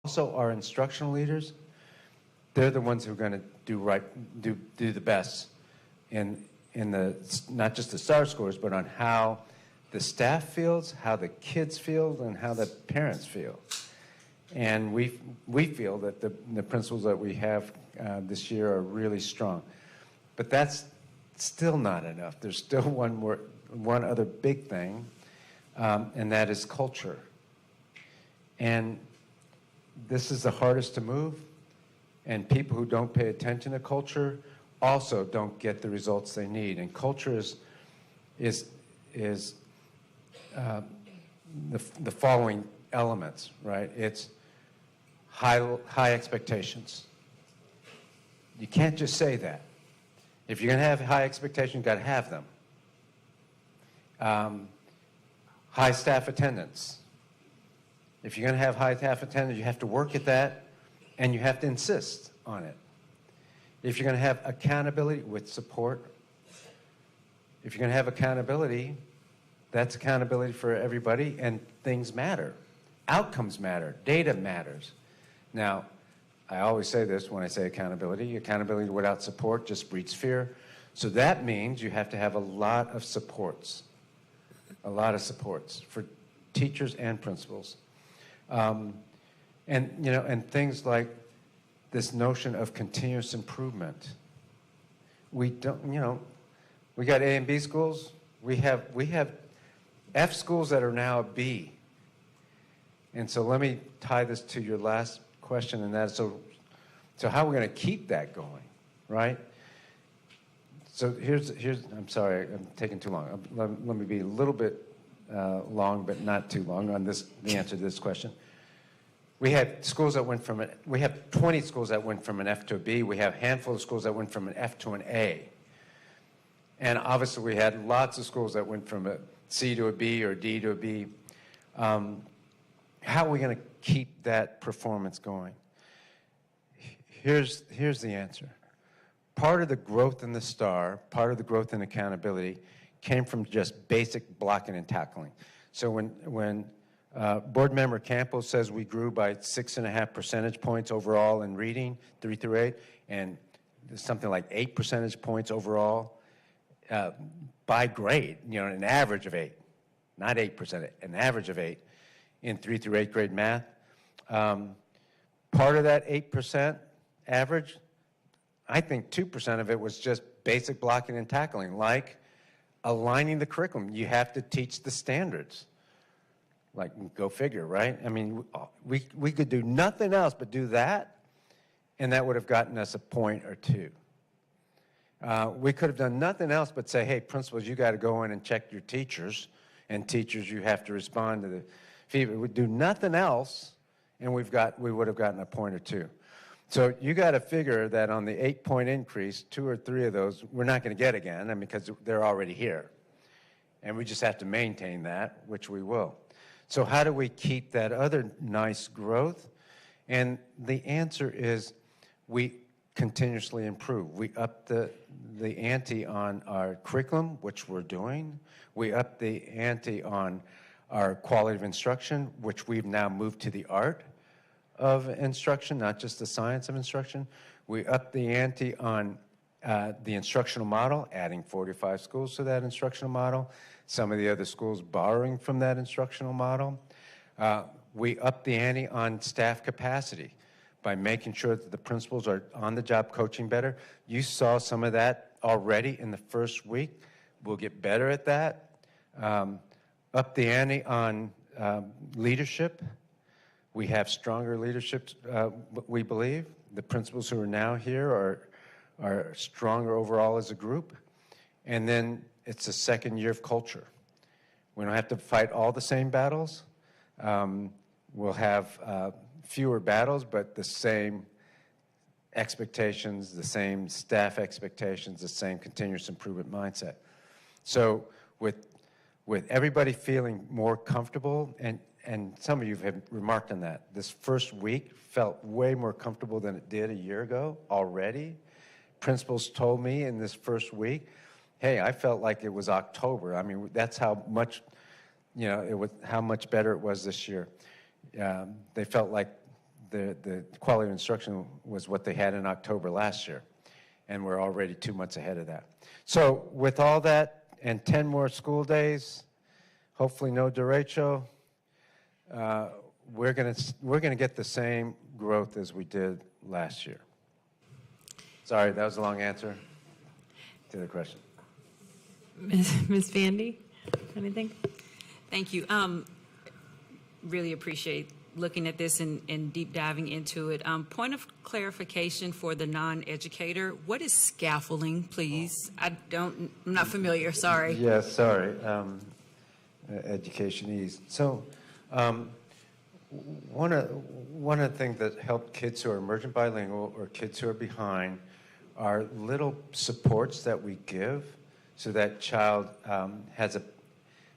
also our instructional leaders, they're the ones who are going to do the best in the, not just the STAR scores, but on how the staff feels, how the kids feel, and how the parents feel. And we feel that the principles that we have this year are really strong. But that's still not enough. There's still one other big thing, and that is culture. And this is the hardest to move, and people who don't pay attention to culture also don't get the results they need. And culture is the following elements, right? It's high expectations. You can't just say that. If you're going to have high expectations, you've got to have them. High staff attendance. If you're going to have high staff attendance, you have to work at that, and you have to insist on it. If you're going to have accountability with support, if you're going to have accountability, that's accountability for everybody, and things matter. Outcomes matter. Data matters. Now, I always say this when I say accountability. Accountability without support just breeds fear. So that means you have to have a lot of supports for teachers and principals. And things like this notion of continuous improvement. We don't, we got A and B schools. We have F schools that are now a B. And so let me tie this to your last question, and that's so how are we going to keep that going, right? So here's I'm sorry, I'm taking too long. Let me be a little bit long, but not too long on the answer to this question. We have schools that went from we have 20 schools that went from an F to a B. We have a handful of schools that went from an F to an A. And obviously we had lots of schools that went from a C to a B or D to a B. How are we going to keep that performance going? Here's the answer. Part of the growth in the STAR, part of the growth in accountability came from just basic blocking and tackling. So when Board Member Campbell says we grew by 6.5 percentage points overall in reading, 3 through 8, and something like 8 percentage points overall by grade, an average of 8, not 8%, an average of 8 in 3 through 8 grade math. Part of that 8% average, I think 2% of it was just basic blocking and tackling, like aligning the curriculum. You have to teach the standards. Like, go figure, right? I mean, we could do nothing else but do that, and that would have gotten us a point or two. We could have done nothing else but say, hey, principals, you got to go in and check your teachers, and teachers, you have to respond to the feedback. We'd do nothing else, and we would have gotten a point or two. So you got to figure that on the 8-point increase, 2 or 3 of those we're not going to get again, because they're already here. And we just have to maintain that, which we will. So how do we keep that other nice growth? And the answer is we continuously improve. We up the ante on our curriculum, which we're doing. We up the ante on our quality of instruction, which we've now moved to the art of instruction, not just the science of instruction. We up the ante on the instructional model, adding 45 schools to that instructional model. Some of the other schools borrowing from that instructional model. We up the ante on staff capacity by making sure that the principals are on the job coaching better. You saw some of that already in the first week. We'll get better at that. Up the ante on leadership. We have stronger leadership, we believe. The principals who are now here are stronger overall as a group. And then it's the second year of culture. We don't have to fight all the same battles. We'll have fewer battles, but the same expectations, the same staff expectations, the same continuous improvement mindset. So with everybody feeling more comfortable, and some of you have remarked on that, this first week felt way more comfortable than it did a year ago already. Principals told me in this first week, hey, I felt like it was October. I mean, that's how much, how much better it was this year. They felt like the quality of instruction was what they had in October last year, and we're already 2 months ahead of that. So with all that and 10 more school days, hopefully no derecho, we're gonna get the same growth as we did last year. Sorry, that was a long answer to the question. Ms. Vandy, anything? Thank you. Really appreciate looking at this and deep diving into it. Point of clarification for the non-educator, what is scaffolding, please? I'm not familiar, sorry. Yeah, sorry. Education ease. So one of the things that help kids who are emergent bilingual or kids who are behind are little supports that we give so that child has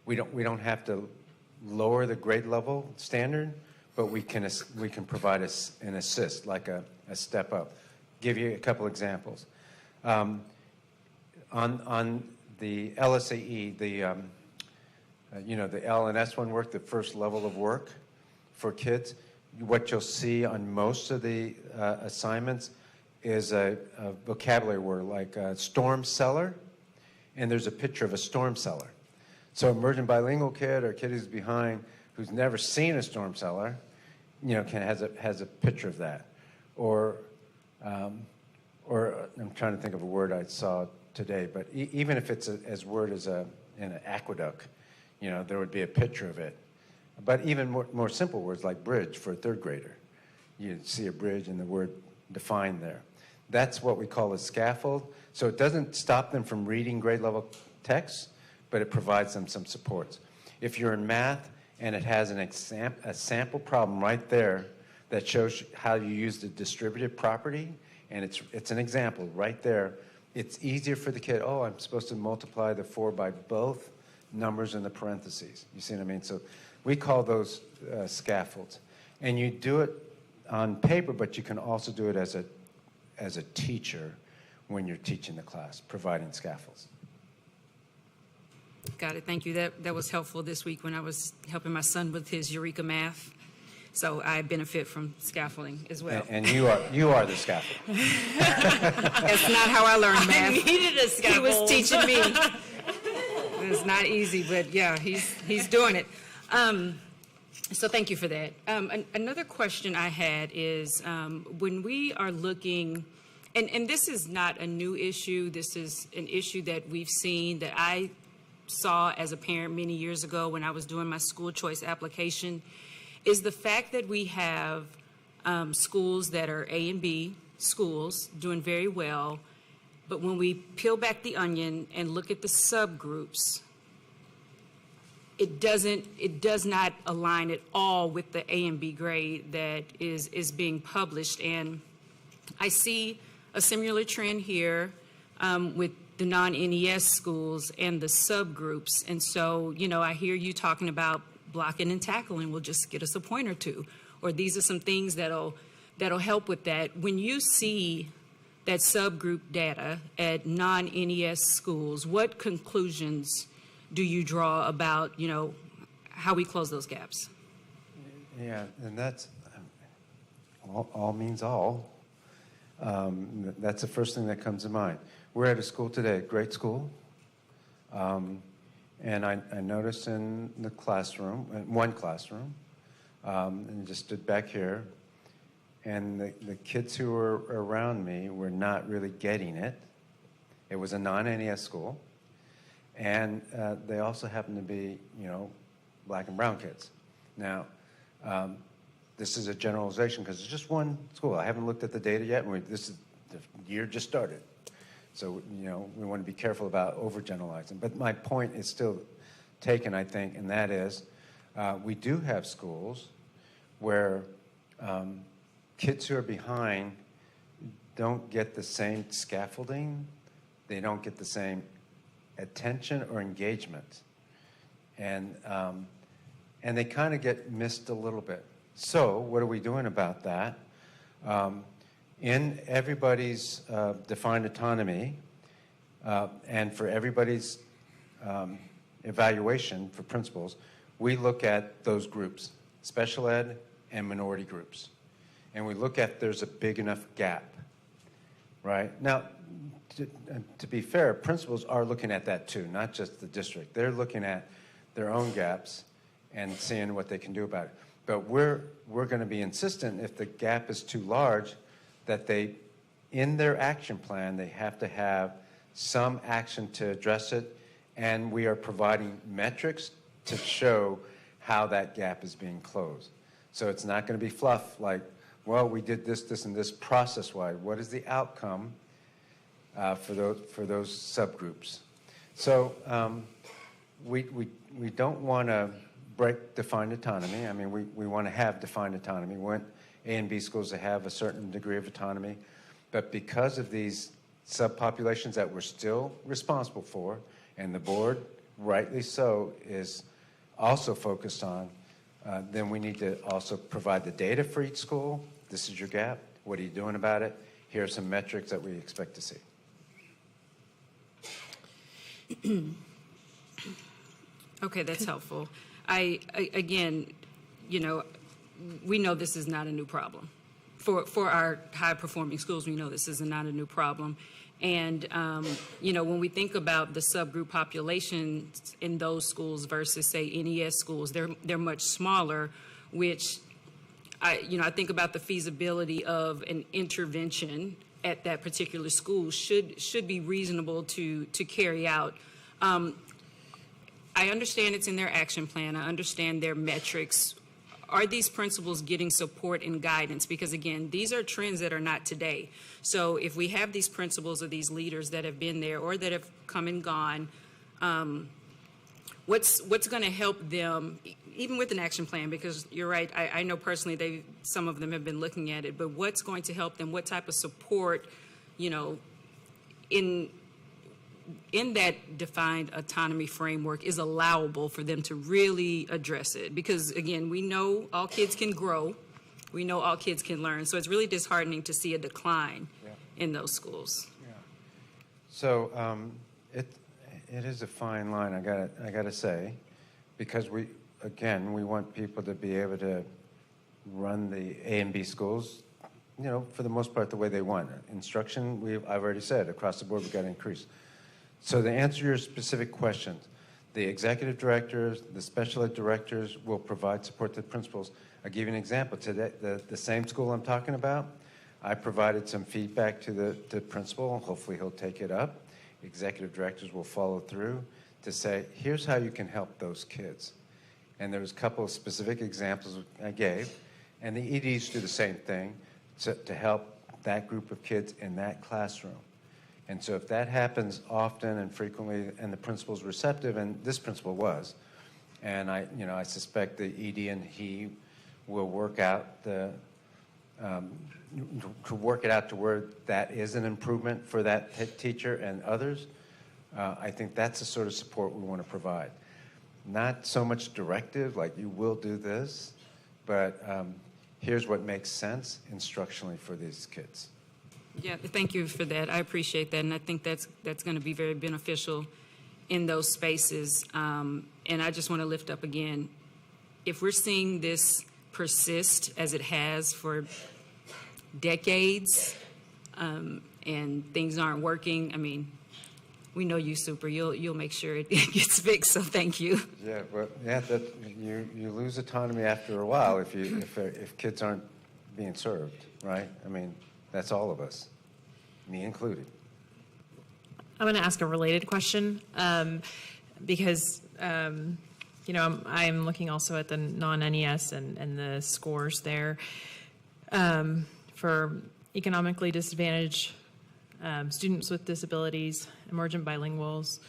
we don't have to lower the grade level standard, but we can provide an assist, like a step up. Give you a couple examples. On the LSAE, the L and S1 work, the first level of work for kids, what you'll see on most of the assignments is a vocabulary word like storm cellar, and there's a picture of a storm cellar. So emergent bilingual kid or kid who's behind, who's never seen a storm cellar, has a picture of that. Or I'm trying to think of a word I saw today, but even if it's as word as an aqueduct, there would be a picture of it. But even more simple words like bridge for a third grader. You see a bridge and the word defined there. That's what we call a scaffold. So it doesn't stop them from reading grade level text, but it provides them some supports. If you're in math and it has a sample problem right there that shows how you use the distributive property, and it's an example right there, it's easier for the kid, oh, I'm supposed to multiply the 4 by both numbers in the parentheses. You see what I mean? So we call those scaffolds. And you do it on paper, but you can also do it as a teacher when you're teaching the class, providing scaffolds. Got it, thank you. That was helpful this week when I was helping my son with his Eureka math. So I benefit from scaffolding as well. And you are the scaffold. That's not how I learned math. I needed a scaffold. He was teaching me. It's not easy, but yeah, he's doing it. So thank you for that. Another question I had is when we are looking, and this is not a new issue, this is an issue that we've seen that I saw as a parent many years ago when I was doing my school choice application, is the fact that we have schools that are A and B schools doing very well, but when we peel back the onion and look at the subgroups, it does not align at all with the A and B grade that is being published. And I see a similar trend here with the non-NES schools and the subgroups. And so, I hear you talking about blocking and tackling will just get us a point or two, or these are some things that'll help with that. When you see that subgroup data at non-NES schools, what conclusions do you draw about, how we close those gaps? Yeah, and that's all means all. That's the first thing that comes to mind. We're at a school today, great school, and I noticed in the classroom, one classroom, and just stood back here, and the kids who were around me were not really getting it. It was a non-NES school, and they also happened to be, black and brown kids. Now, this is a generalization because it's just one school. I haven't looked at the data yet, and this is the year just started. So, we want to be careful about overgeneralizing. But my point is still taken, I think, and that is we do have schools where kids who are behind don't get the same scaffolding, they don't get the same attention or engagement. And they kind of get missed a little bit. So what are we doing about that? In everybody's defined autonomy and for everybody's evaluation for principals, we look at those groups, special ed and minority groups. and we look at there's a big enough gap, right? Now, to be fair, principals are looking at that too, not just the district. They're looking at their own gaps and seeing what they can do about it. But we're going to be insistent if the gap is too large that they, in their action plan, they have to have some action to address it, and we are providing metrics to show how that gap is being closed. So it's not going to be fluff like, well, we did this, this, and this process-wide. What is the outcome for those subgroups? So we don't want to break defined autonomy. I mean, we want to have defined autonomy. We want A and B schools to have a certain degree of autonomy. But because of these subpopulations that we're still responsible for, and the board, rightly so, is also focused on, then we need to also provide the data for each school. This is your gap. What are you doing about it? Here are some metrics that we expect to see. Okay, that's helpful. Again, you know, we know this is not a new problem. For our high-performing schools, we know this is not a new problem. And, you know, when we think about the subgroup populations in those schools versus, say, NES schools, they're much smaller, which, I think about the feasibility of an intervention at that particular school should be reasonable to carry out. I understand it's in their action plan. I understand their metrics. Are these principals getting support and guidance? Because again, these are trends that are not today. So if we have these principals or these leaders that have been there or that have come and gone, what's going to help them, even with an action plan? Because you're right, I know personally some of them have been looking at it, but what's going to help them? What type of support, you know, in that defined autonomy framework is allowable for them to really address it? Because again, we know all kids can grow. We know all kids can learn. So it's really disheartening to see a decline in those schools. Yeah. So it is a fine line, I gotta say, because we want people to be able to run the A and B schools, you know, for the most part the way they want. Instruction, I've already said, across the board we've got to increase. So to answer your specific questions, the executive directors, the special ed directors will provide support to the principals. I'll give you an example. Today, the same school I'm talking about, I provided some feedback to the principal. Hopefully he'll take it up. Executive directors will follow through to say, here's how you can help those kids. And there was a couple of specific examples I gave. And the EDs do the same thing to help that group of kids in that classroom. And so if that happens often and frequently, and the principal's receptive, and this principal was, and I suspect the ED and he will work out to work it out to where that is an improvement for that teacher and others. I think that's the sort of support we want to provide. Not so much directive, like you will do this, but here's what makes sense instructionally for these kids. Yeah, thank you for that. I appreciate that, and I think that's going to be very beneficial in those spaces. And I just want to lift up again, if we're seeing this persist as it has for decades, and things aren't working, I mean, we know you, Super. You'll make sure it gets fixed. So thank you. Yeah, well, yeah, you lose autonomy after a while if kids aren't being served, right? I mean. That's all of us, me included. I'm going to ask a related question because, I'm looking also at the non-NES and the scores there for economically disadvantaged students with disabilities, emergent bilinguals,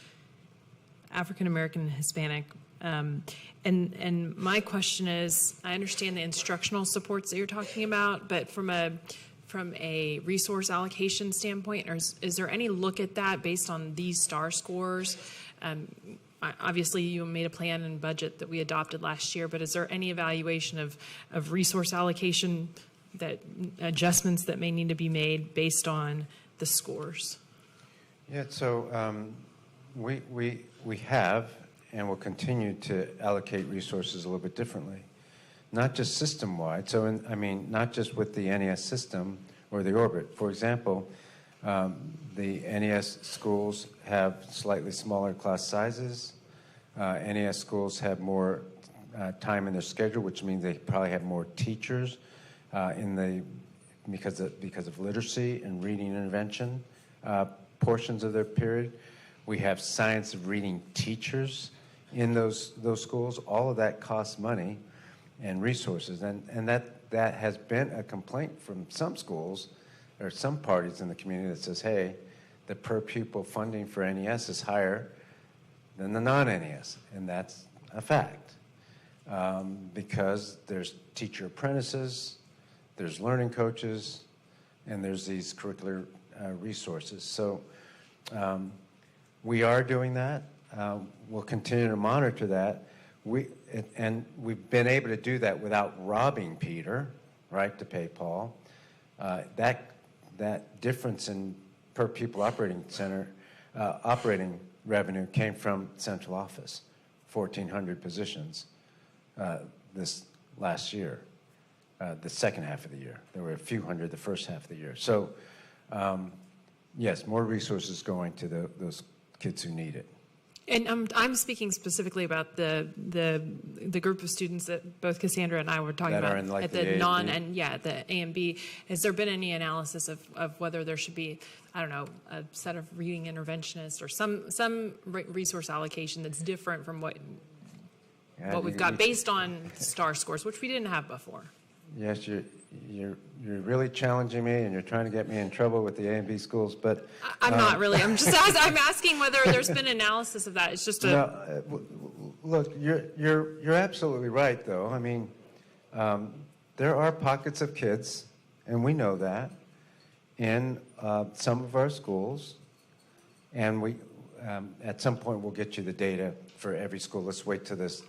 African American and Hispanic. And my question is, I understand the instructional supports that you're talking about, but from a resource allocation standpoint, or is there any look at that based on these STAR scores? Obviously, you made a plan and budget that we adopted last year, but is there any evaluation of resource allocation, that adjustments that may need to be made based on the scores? Yeah, so we have and will continue to allocate resources a little bit differently. not just system-wide. So, I mean, not just with the NES system or the orbit. For example, the NES schools have slightly smaller class sizes. NES schools have more time in their schedule, which means they probably have more teachers because of literacy and reading intervention portions of their period. We have science of reading teachers in those schools. All of that costs money and resources, and that has been a complaint from some schools or some parties in the community that says, hey, the per pupil funding for NES is higher than the non-NES, and that's a fact. Because there's teacher apprentices, there's learning coaches, and there's these curricular resources. So we are doing that. We'll continue to monitor that. And we've been able to do that without robbing Peter, right, to pay Paul. That difference in per pupil operating revenue came from central office, 1,400 positions this last year, the second half of the year. There were a few hundred the first half of the year. So, yes, more resources going to those kids who need it. And I'm speaking specifically about the group of students that both Cassandra and I were talking That about are in, like, at the the A, non B. and the A and B. Has there been any analysis of whether there should be, I don't know, a set of reading interventionists or some resource allocation that's different from what we've got based on STAR scores, which we didn't have before? Yes, you're really challenging me, and you're trying to get me in trouble with the A and B schools. But I'm not really. I'm just I'm asking whether there's been analysis of that. It's just a no, look. You're absolutely right, though. I mean, there are pockets of kids, and we know that in some of our schools, and we at some point we'll get you the data for every school. Let's wait till this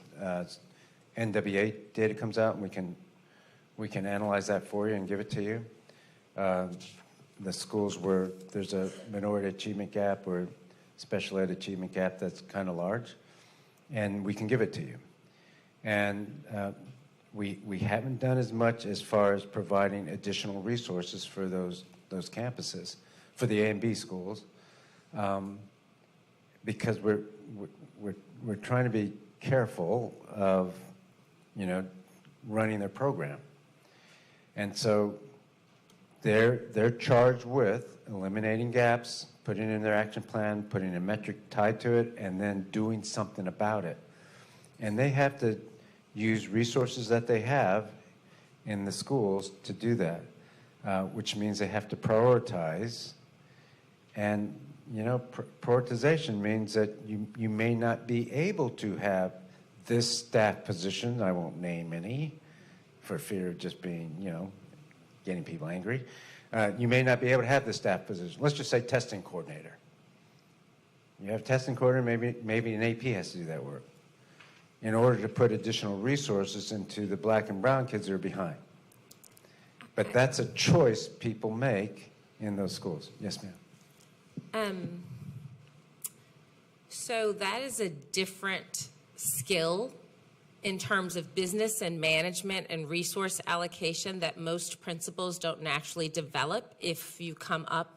NWA data comes out, and we can analyze that for you and give it to you. The schools where there's a minority achievement gap or special ed achievement gap that's kind of large, and we can give it to you. And we haven't done as much as far as providing additional resources for those campuses, for the A and B schools, because we're trying to be careful of, running their program. And so they're charged with eliminating gaps, putting in their action plan, putting a metric tied to it, and then doing something about it. And they have to use resources that they have in the schools to do that, which means they have to prioritize. And, prioritization means that you may not be able to have this staff position, I won't name any, for fear of just being, getting people angry. You may not be able to have the staff position. Let's just say testing coordinator. You have testing coordinator, maybe an AP has to do that work in order to put additional resources into the black and brown kids that are behind. But that's a choice people make in those schools. Yes, ma'am. So that is a different skill in terms of business and management and resource allocation that most principals don't naturally develop if you come up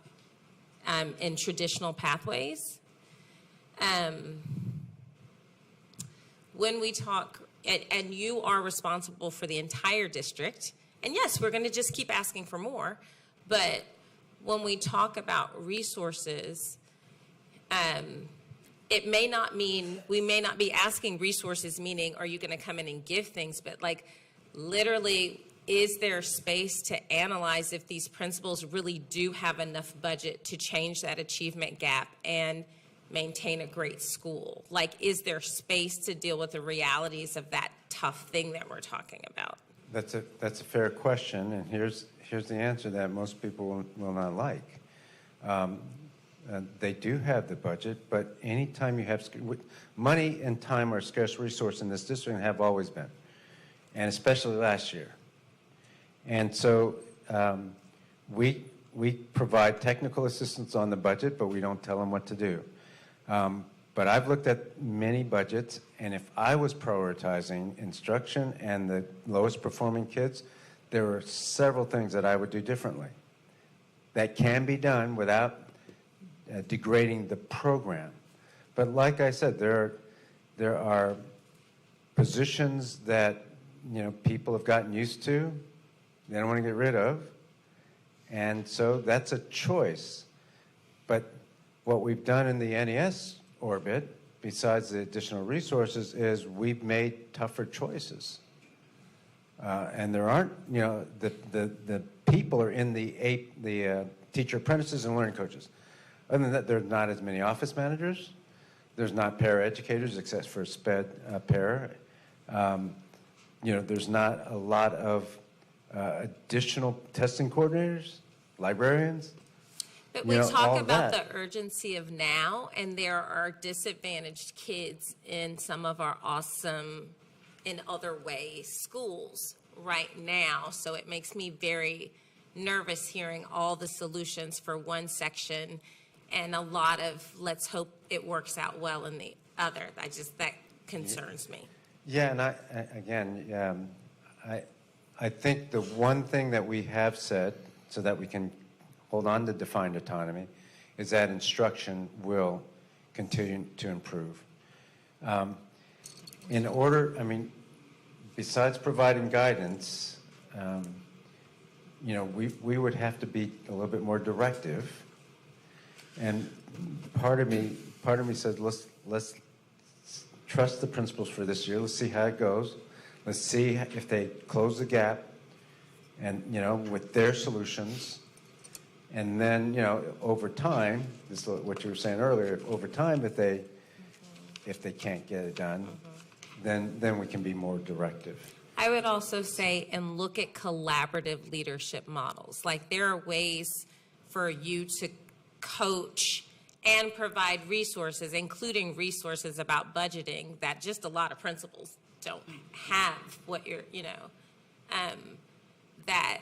in traditional pathways. When we talk, and you are responsible for the entire district, and yes, we're going to just keep asking for more, but when we talk about resources, it may not mean, we may not be asking resources, meaning, are you going to come in and give things? But like, literally, is there space to analyze if these principals really do have enough budget to change that achievement gap and maintain a great school? Like, is there space to deal with the realities of that tough thing that we're talking about? That's a fair question, and here's the answer that most people will not like. They do have the budget, but anytime you have money and time are a scarce resource in this district and have always been, and especially last year. And so we provide technical assistance on the budget, but we don't tell them what to do. But I've looked at many budgets, and if I was prioritizing instruction and the lowest performing kids, there are several things that I would do differently. That can be done without degrading the program. But like I said, there are positions that people have gotten used to, they don't want to get rid of, and so that's a choice. But what we've done in the NES orbit, besides the additional resources, is we've made tougher choices. And there aren't, the people are in the teacher apprentices and learning coaches. Other than that, there's not as many office managers. There's not paraeducators, except for SPED para. There's not a lot of additional testing coordinators, librarians. But we talk about the urgency of now, and there are disadvantaged kids in some of our awesome, in other ways, schools right now. So it makes me very nervous hearing all the solutions for one section and a lot of let's hope it works out well in the other. That concerns me. Yeah, and I think the one thing that we have said, so that we can hold on to defined autonomy, is that instruction will continue to improve. Besides providing guidance, we would have to be a little bit more directive. And part of me says, let's trust the principals for this year. Let's see how it goes. Let's see if they close the gap, and with their solutions. And then over time, this is what you were saying earlier. Over time, if they can't get it done, then we can be more directive. I would also say, and look at collaborative leadership models. Like, there are ways for you to coach and provide resources, including resources about budgeting, that just a lot of principals don't have. What you're, that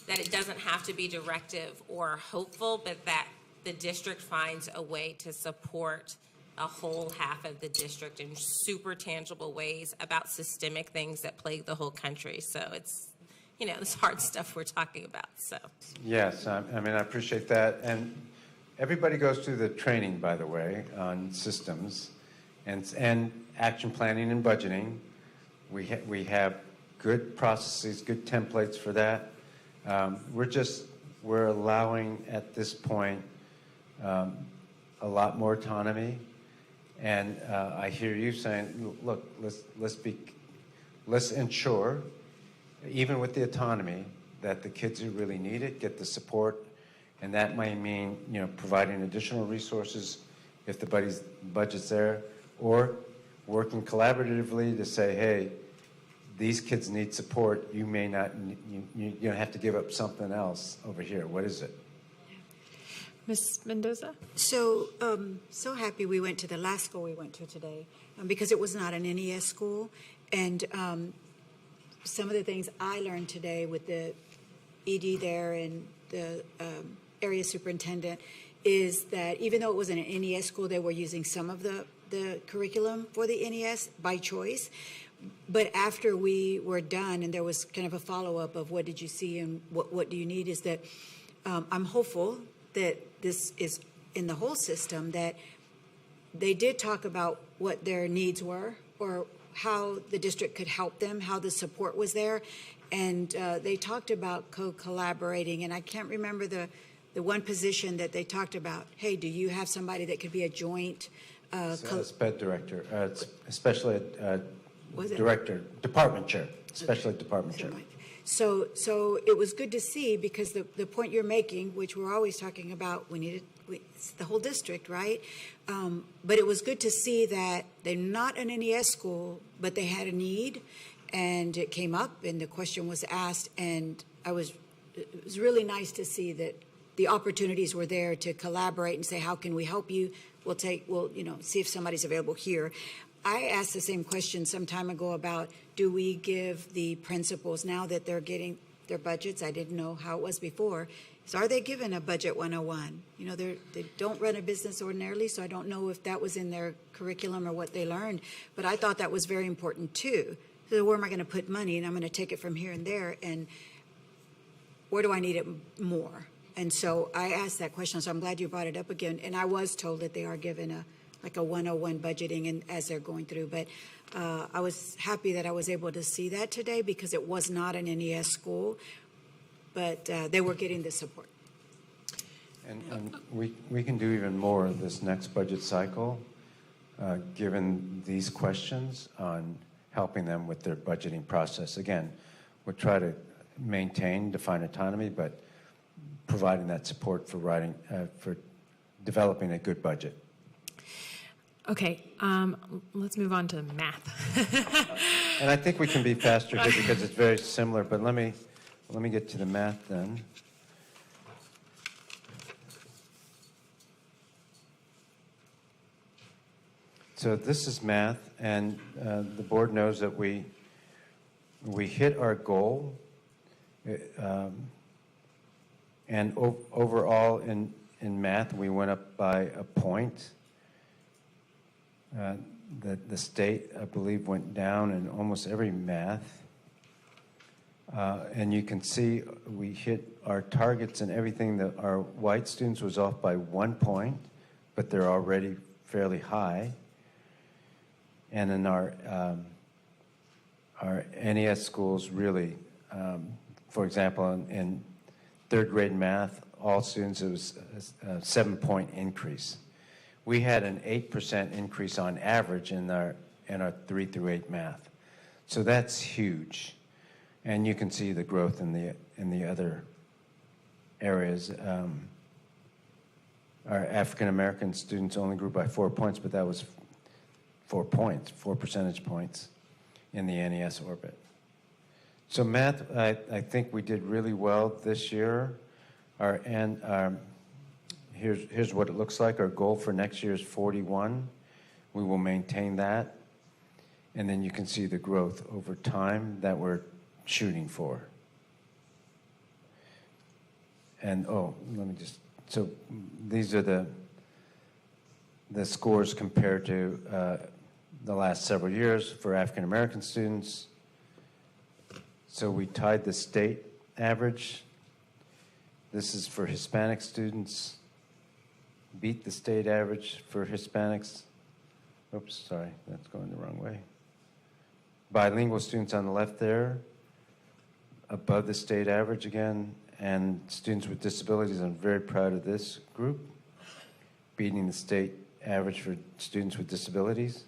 it doesn't have to be directive or hopeful, but that the district finds a way to support a whole half of the district in super tangible ways about systemic things that plague the whole country. So it's, this hard stuff we're talking about. So yes, I appreciate that. And everybody goes through the training, by the way, on systems and action planning and budgeting. We have good processes, good templates for that. We're allowing at this point a lot more autonomy. And I hear you saying, look, let's ensure, even with the autonomy, that the kids who really need it get the support. And that might mean, providing additional resources if the budget's there, or working collaboratively to say, hey, these kids need support. You may not, you have to give up something else over here. What is it? Ms. Mendoza? So happy we went to the last school we went to today, because it was not an NES school. And some of the things I learned today with the ED there and the area superintendent is that even though it was an NES school, they were using some of the curriculum for the NES by choice. But after we were done and there was kind of a follow-up of what did you see and what do you need, is that I'm hopeful that this is in the whole system, that they did talk about what their needs were or how the district could help them, how the support was there. And they talked about collaborating, and I can't remember the one position that they talked about. Hey, do you have somebody that could be a joint SPED director, especially director, department chair, especially department chair. So it was good to see, because the point you're making, which we're always talking about, it's the whole district, right? But it was good to see that they're not an NES school, but they had a need, and it came up, and the question was asked, and it was really nice to see that the opportunities were there to collaborate and say, how can we help you? We'll see if somebody's available here. I asked the same question some time ago about, do we give the principals, now that they're getting their budgets, I didn't know how it was before, So are they given a budget 101? You know, they don't run a business ordinarily, so I don't know if that was in their curriculum or what they learned, but I thought that was very important too. So where am I going to put money? And I'm going to take it from here and there, and where do I need it more? And so I asked that question, so I'm glad you brought it up again. And I was told that they are given a 101 budgeting and as they're going through, but I was happy that I was able to see that today because it was not an NES school, but they were getting the support. And we can do even more this next budget cycle, given these questions on helping them with their budgeting process. Again, we'll try to maintain defined autonomy, but providing that support for for developing a good budget. Okay, let's move on to math. And I think we can be faster here because it's very similar, but let me get to the math then. So this is math, and the board knows that we hit our goal, and overall in math we went up by a point. The state, I believe, went down in almost every math. And you can see we hit our targets and everything. That our white students was off by 1 point, but they're already fairly high. And in our NES schools, really, for example, in third grade math, all students, it was a 7-point increase. We had an 8% increase on average in our 3 through 8 math. So that's huge. And you can see the growth in the other areas. Our African American students only grew by 4 points, but that was 4 percentage points in the NES orbit. So math, I think we did really well this year. Here's what it looks like. Our goal for next year is 41. We will maintain that. And then you can see the growth over time that we're shooting for. And so these are the scores compared to the last several years for African American students. So we tied the state average. This is for Hispanic students. Beat the state average for Hispanics. Oops, sorry, that's going the wrong way. Bilingual students on the left there, above the state average again, and students with disabilities, I'm very proud of this group, beating the state average for students with disabilities.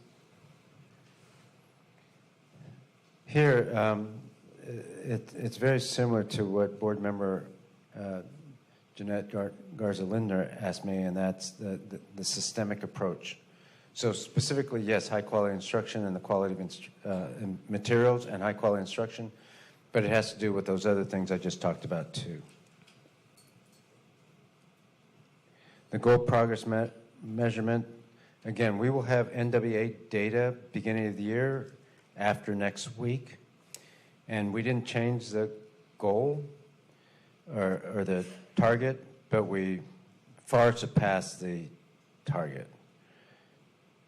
Here, it's very similar to what board member Jeanette Garza-Lindner asked me, and that's the systemic approach. So specifically, yes, high-quality instruction and the quality of materials and high-quality instruction, but it has to do with those other things I just talked about, too. The goal progress measurement, again, we will have NWA data beginning of the year after next week, and we didn't change the goal or the target, but we far surpassed the target.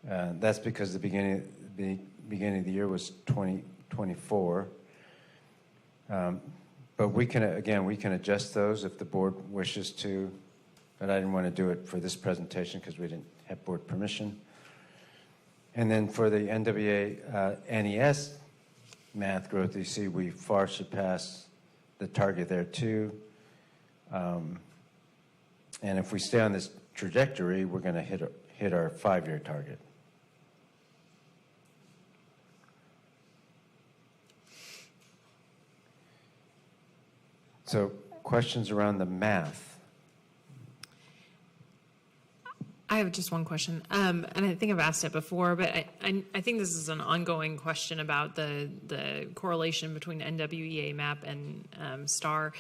That's because the beginning of the year was 2024. But we can adjust those if the board wishes to, but I didn't want to do it for this presentation because we didn't have board permission. And then for the NWA NES math growth, you see we far surpassed the target there too. And if we stay on this trajectory, we're going to hit our 5-year target. So questions around the math? I have just one question, and I think I've asked it before, but I think this is an ongoing question about the correlation between NWEA map and STAR.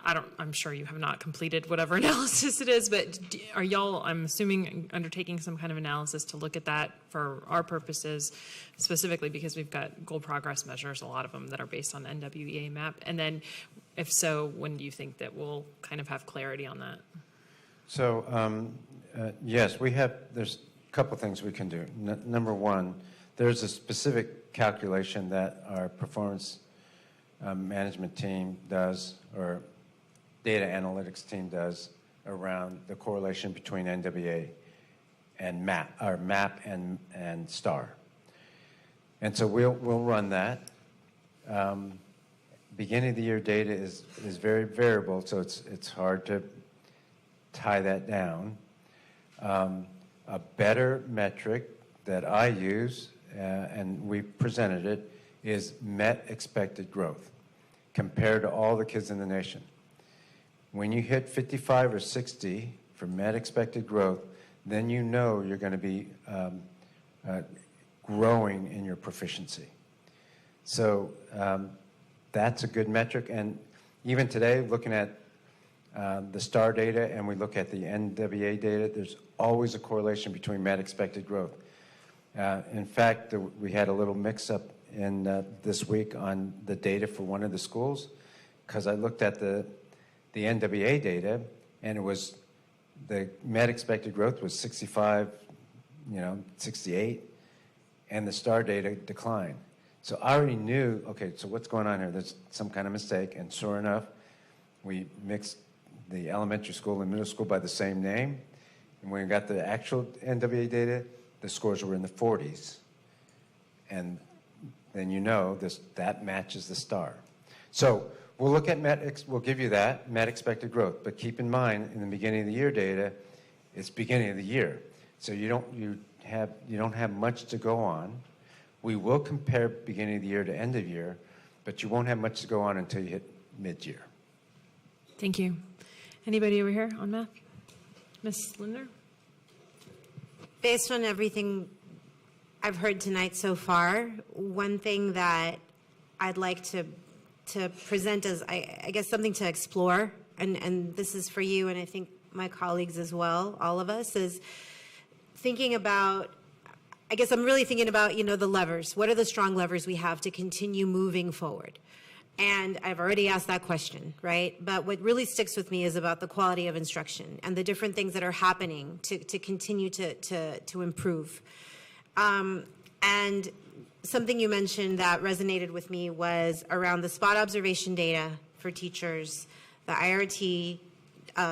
I'm sure you have not completed whatever analysis it is, but are y'all, I'm assuming, undertaking some kind of analysis to look at that for our purposes, specifically because we've got goal progress measures, a lot of them that are based on NWEA map, and then If so, when do you think that we'll kind of have clarity on that? So, yes, there's a couple things we can do. Number one, there's a specific calculation that our performance management team does, or data analytics team does, around the correlation between NWA and MAP, or MAP and STAR. And so we'll run that. Beginning of the year data is very variable, so it's hard to tie that down. A better metric that I use, and we presented it, is met expected growth compared to all the kids in the nation. When you hit 55 or 60 for met expected growth, then you know you're going to be growing in your proficiency. So that's a good metric. And even today, looking at the STAR data and we look at the NWA data, there's always a correlation between met expected growth. In fact, we had a little mix-up in this week on the data for one of the schools, because I looked at the NWA data, and it was the met expected growth was 65, 68, and the STAR data declined. So I already knew, okay, so what's going on here? There's some kind of mistake, and sure enough, we mixed the elementary school and middle school by the same name, and when we got the actual NWA data, the scores were in the 40s. And then that matches the STAR. So we'll look at we'll give you that, met expected growth, but keep in mind, in the beginning of the year data, it's beginning of the year. So you don't have much to go on. We will compare beginning of the year to end of year, but you won't have much to go on until you hit mid-year. Thank you. Anybody over here on math? Ms. Linder? Based on everything I've heard tonight so far, one thing that I'd like to present as, I guess, something to explore, and this is for you and I think my colleagues as well, all of us, is thinking about, I guess I'm really thinking about, the levers. What are the strong levers we have to continue moving forward? And I've already asked that question, right? But what really sticks with me is about the quality of instruction and the different things that are happening to continue to improve. And something you mentioned that resonated with me was around the spot observation data for teachers, the IRT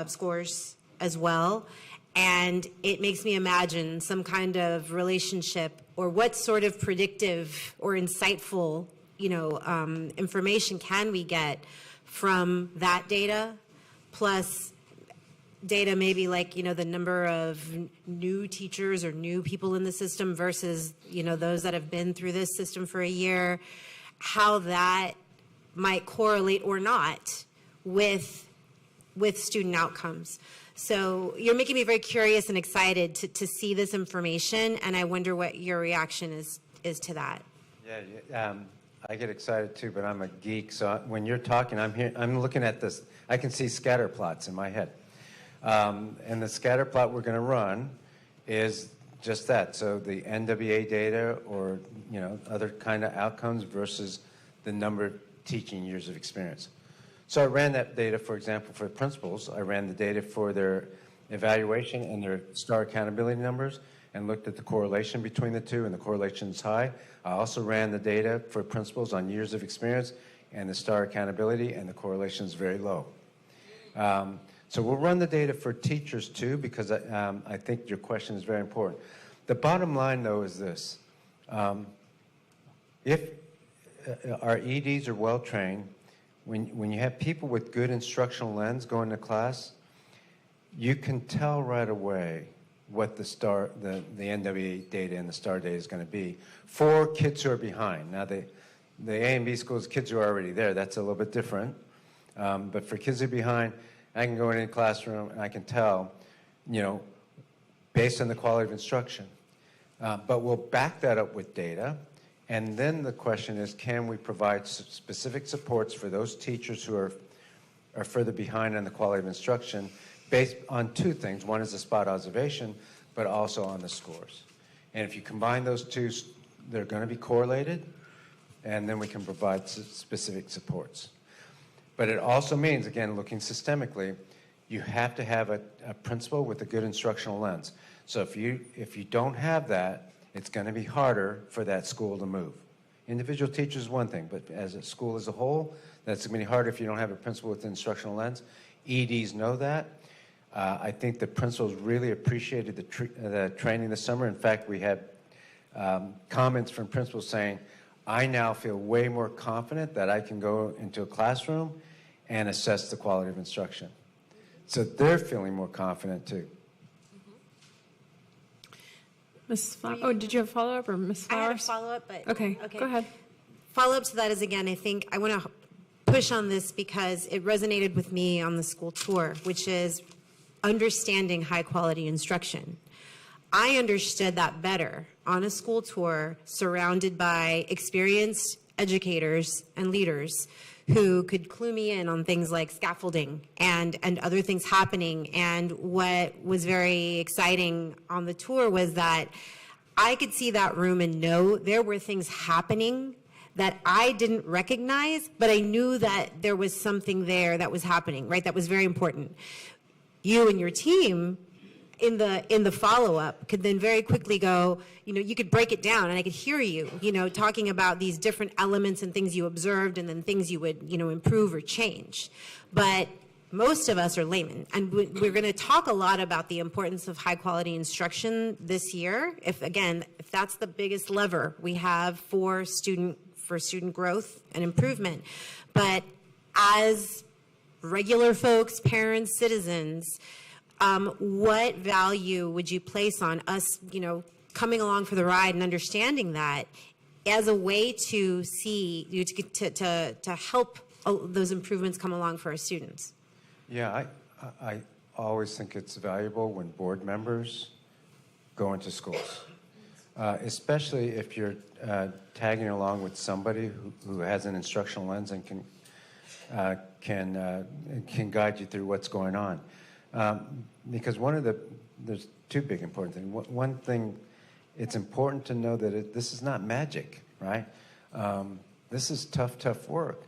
scores as well. And it makes me imagine some kind of relationship, or what sort of predictive or insightful information can we get from that data, plus data maybe like, the number of new teachers or new people in the system versus, those that have been through this system for a year, how that might correlate or not with student outcomes. So you're making me very curious and excited to see this information, and I wonder what your reaction is to that. Yeah, I get excited too, but I'm a geek, so when you're talking, I'm looking at this. I can see scatter plots in my head. And the scatter plot we're going to run is just that. So the NWA data, or other kind of outcomes versus the number of teaching years of experience. So I ran that data, for example, for principals. I ran the data for their evaluation and their STAR accountability numbers, and looked at the correlation between the two, and the correlation is high. I also ran the data for principals on years of experience and the STAR accountability, and the correlation is very low. So we'll run the data for teachers too, because I think your question is very important. The bottom line, though, is this. If our EDs are well-trained, when you have people with good instructional lens going to class, you can tell right away what the NWA data and the STAR data is going to be for kids who are behind. Now, the A and B schools, kids who are already there, that's a little bit different. But for kids who are behind, I can go into the classroom and I can tell, based on the quality of instruction. But we'll back that up with data. And then the question is, can we provide specific supports for those teachers who are further behind on the quality of instruction, based on two things. One is the spot observation, but also on the scores. And if you combine those two, they're going to be correlated, and then we can provide specific supports. But it also means, again, looking systemically, you have to have a principal with a good instructional lens. So if you don't have that, it's going to be harder for that school to move. Individual teachers is one thing, but as a school as a whole, that's going to be harder if you don't have a principal with an instructional lens. EDs know that. I think the principals really appreciated the training this summer. In fact, we had comments from principals saying, I now feel way more confident that I can go into a classroom and assess the quality of instruction. So they're feeling more confident too. Ms. Flowers, oh, did you have a follow-up, or Ms. Flowers? I had a follow-up, but. Okay, go ahead. Follow-up to that is, again, I think I want to push on this because it resonated with me on the school tour, which is understanding high-quality instruction. I understood that better on a school tour surrounded by experienced educators and leaders who could clue me in on things like scaffolding and other things happening. And what was very exciting on the tour was that I could see that room and know there were things happening that I didn't recognize, but I knew that there was something there that was happening, right? That was very important. You and your team in the follow-up could then very quickly go, you could break it down, and I could hear you, talking about these different elements and things you observed and then things you would, improve or change. But most of us are laymen, and we're going to talk a lot about the importance of high-quality instruction this year. If that's the biggest lever we have for student growth and improvement. But as regular folks, parents, citizens, what value would you place on us, coming along for the ride and understanding that as a way to see, to help those improvements come along for our students? Yeah, I always think it's valuable when board members go into schools, especially if you're tagging along with somebody who has an instructional lens and can guide you through what's going on. Because there's two big important things. One thing, it's important to know that this is not magic, right? This is tough work.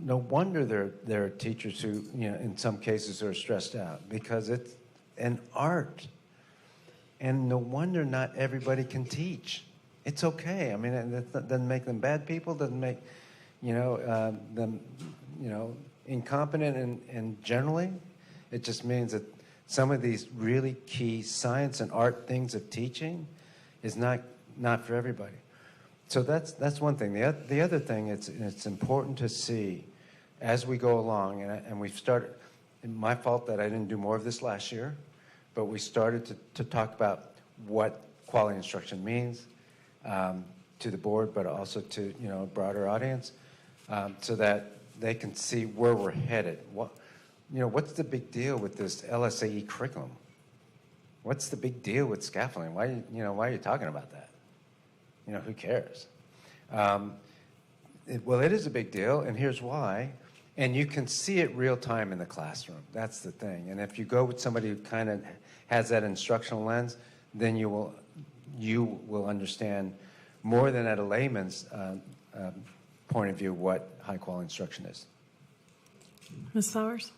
No wonder there are teachers who, in some cases are stressed out because it's an art. And no wonder not everybody can teach. It's okay. I mean, that doesn't make them bad people, doesn't make, them, incompetent and generally. It just means that some of these really key science and art things of teaching is not for everybody. So that's one thing. The other thing, it's important to see as we go along, and we've started, my fault that I didn't do more of this last year, but we started to talk about what quality instruction means to the board, but also to a broader audience, so that they can see where we're headed. What's the big deal with this LSAE curriculum? What's the big deal with scaffolding? Why are you talking about that? Who cares? Well, it is a big deal, and here's why. And you can see it real time in the classroom. That's the thing. And if you go with somebody who kind of has that instructional lens, then you will understand more than at a layman's point of view what high-quality instruction is. Ms. Flowers?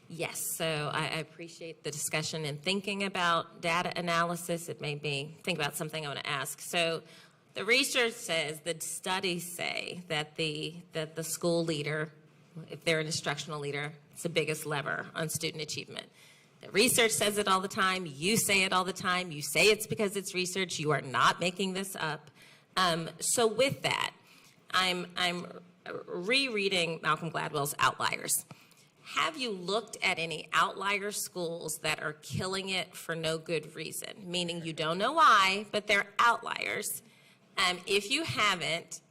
Yes, so I appreciate the discussion and thinking about data analysis. It made me think about something I want to ask. So the research says, the studies say that the school leader, if they're an instructional leader, it's the biggest lever on student achievement. The research says it all the time. You say it all the time. You say it's because it's research. You are not making this up. So with that, I'm rereading Malcolm Gladwell's Outliers. Have you looked at any outlier schools that are killing it for no good reason? Meaning you don't know why, but they're outliers. If you haven't,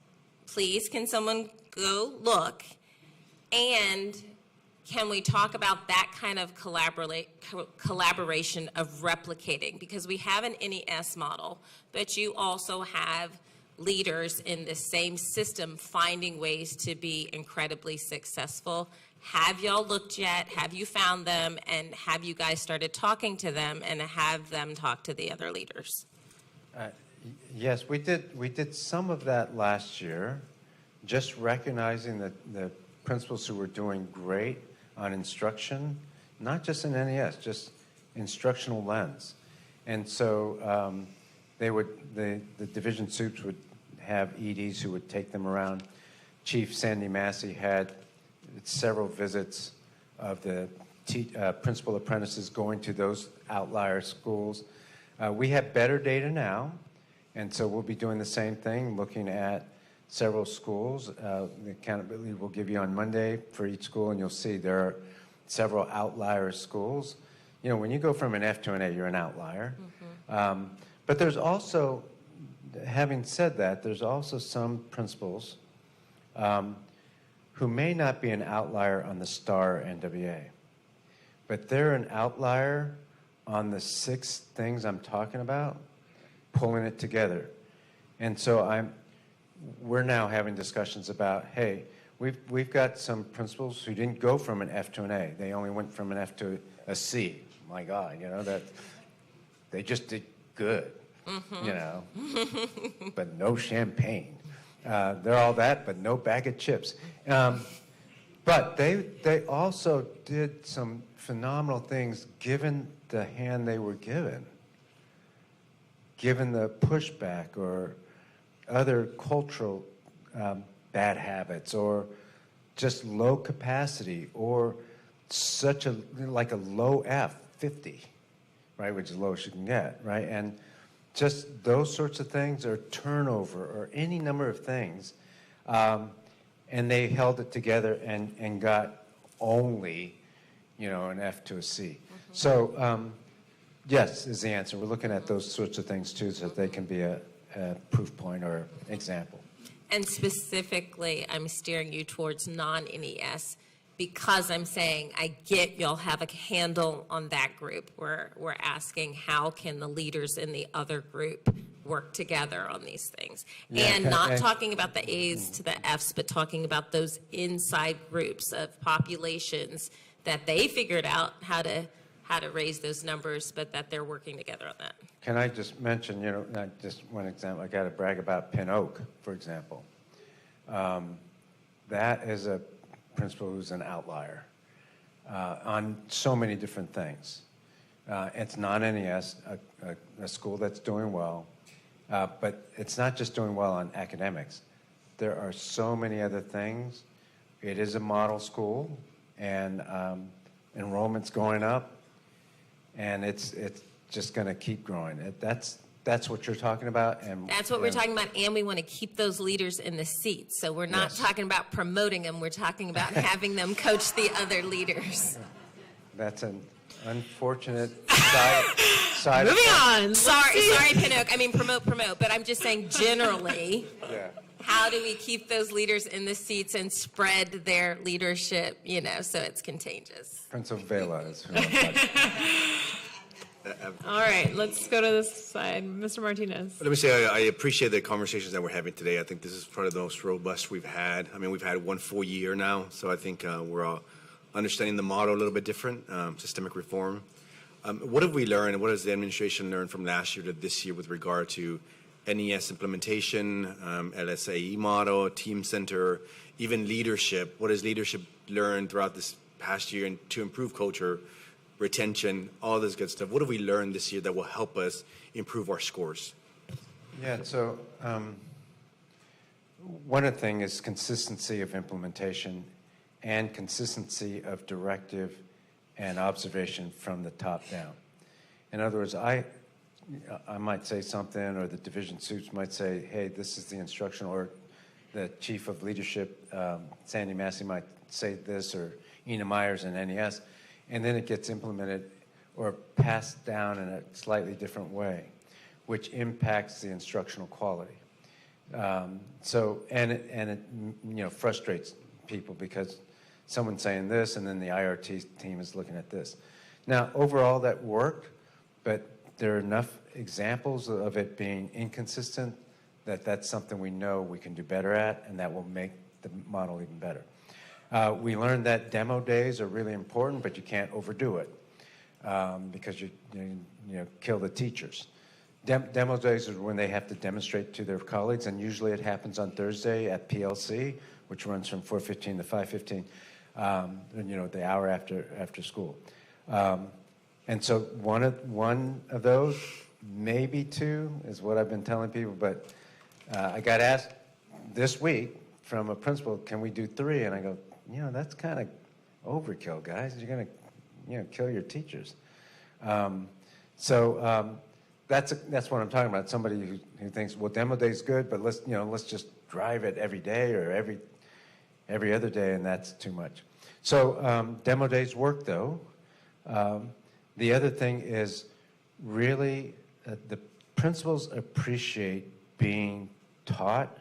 please can someone go look? And can we talk about that kind of collaboration of replicating? Because we have an NES model, but you also have leaders in the same system finding ways to be incredibly successful. Have y'all looked yet? Have you found them? And have you guys started talking to them and have them talk to the other leaders? Yes, we did some of that last year, just recognizing the principals who were doing great on instruction, not just in NES, just instructional lens. And so the division soups would have EDs who would take them around. Chief Sandy Massey had several visits of the principal apprentices going to those outlier schools. We have better data now, and so we'll be doing the same thing, looking at several schools. The accountability we'll give you on Monday for each school, and you'll see there are several outlier schools. You know, when you go from an F to an A, you're an outlier. But there's also, having said that, there's also some principals who may not be an outlier on the STAR NWA, but they're an outlier on the 6 things I'm talking about, pulling it together. And so we're now having discussions about, hey, we've got some principals who didn't go from an F to an A. They only went from an F to a C. My God, you know, that they just did good, you know, but no champagne. They're all that, but no bag of chips. But they also did some phenomenal things given the hand they were given the pushback or other cultural bad habits or just low capacity or such a, like a low F, 50, right, which is the lowest you can get, right? And just those sorts of things, or turnover, or any number of things. And they held it together and got only, you know, an F to a C. So, yes, is the answer. We're looking at those sorts of things, too, so that they can be a proof point or example. And specifically, I'm steering you towards non-NES because I'm saying I get y'all have a handle on that group. We're asking how can the leaders in the other group work together on these things. Yeah, and not talking about the A's to the F's, but talking about those inside groups of populations that they figured out how to raise those numbers, but that they're working together on that. Can I just mention, you know, not just one example, I got to brag about Pin Oak, for example. That is a principal who's an outlier on so many different things. It's non-NES, a school that's doing well, but it's not just doing well on academics. There are so many other things. It is a model school, and enrollment's going up, and it's just going to keep growing. That's what you're talking about. And that's what we're talking about, and we want to keep those leaders in the seats. So we're not talking about promoting them. We're talking about having them coach the other leaders. That's an unfortunate side Moving on. Sorry, Pinocchio. I mean, promote. But I'm just saying generally, how do we keep those leaders in the seats and spread their leadership, you know, so it's contagious? Prince of Vela is who I'm talking about. All right, let's go to this side. Mr. Martinez. Let me say I appreciate the conversations that we're having today. I think this is probably the most robust we've had. I mean, we've had one full year now, so I think we're all understanding the model a little bit different, systemic reform. What have we learned, and what has the administration learned from last year to this year with regard to NES implementation, LSAE model, team center, even leadership? What has leadership learned throughout this past year and to improve culture, retention, all this good stuff? What have we learned this year that will help us improve our scores? Yeah, so one of the things is consistency of implementation and consistency of directive and observation from the top down. In other words, I might say something, or the division soups might say, hey, this is the instructional, or the chief of leadership, Sandy Massey, might say this, or Ina Myers in NES, and then it gets implemented or passed down in a slightly different way, which impacts the instructional quality. So it you know, frustrates people because someone's saying this and then the IRT team is looking at this. Now, overall that worked, but there are enough examples of it being inconsistent that that's something we know we can do better at, and that will make the model even better. We learned that demo days are really important, but you can't overdo it because you kill the teachers. Demo days are when they have to demonstrate to their colleagues, and usually it happens on Thursday at PLC which runs from 4:15 to 5:15, the hour after school. And so one of those, maybe two, is what I've been telling people. But I got asked this week from a principal, can we do 3? And I go, that's kind of overkill, guys. You're going to kill your teachers. So that's what I'm talking about. Somebody who thinks, well, demo day is good, but let's just drive it every day or every other day, and that's too much. So demo days work, though. The other thing is really the principals appreciate being taught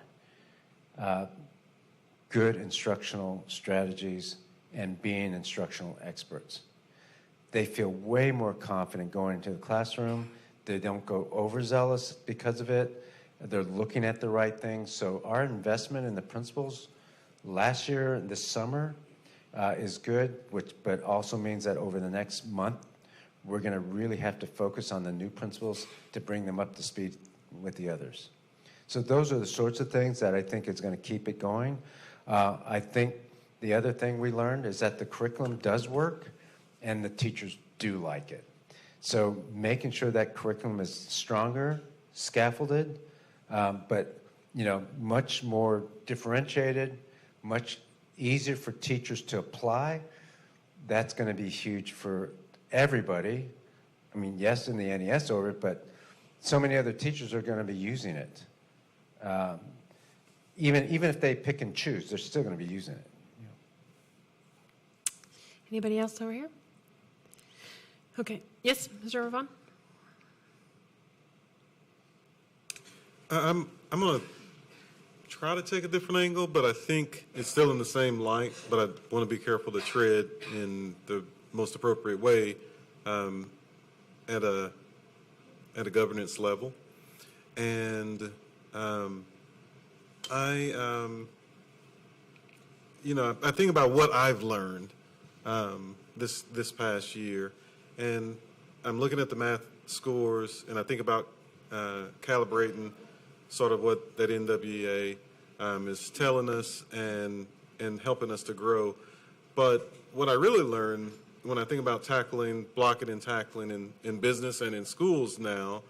good instructional strategies and being instructional experts. They feel way more confident going into the classroom. They don't go overzealous because of it. They're looking at the right things. So our investment in the principals last year, this summer, is good, but also means that over the next month, we're going to really have to focus on the new principals to bring them up to speed with the others. So those are the sorts of things that I think is going to keep it going. I think the other thing we learned is that the curriculum does work and the teachers do like it. So making sure that curriculum is stronger, scaffolded, but much more differentiated, much easier for teachers to apply. That's going to be huge for everybody. I mean, yes, in the NES orbit, but so many other teachers are going to be using it. Even if they pick and choose, they're still going to be using it. Anybody else over here? Okay. Yes, Mr. Ravon? I'm going to try to take a different angle, but I think it's still in the same light, but I want to be careful to tread in the most appropriate way at a governance level. And I think about what I've learned this past year, and I'm looking at the math scores, and I think about calibrating sort of what that NWEA is telling us and helping us to grow. But what I really learned when I think about blocking and tackling in business and in schools now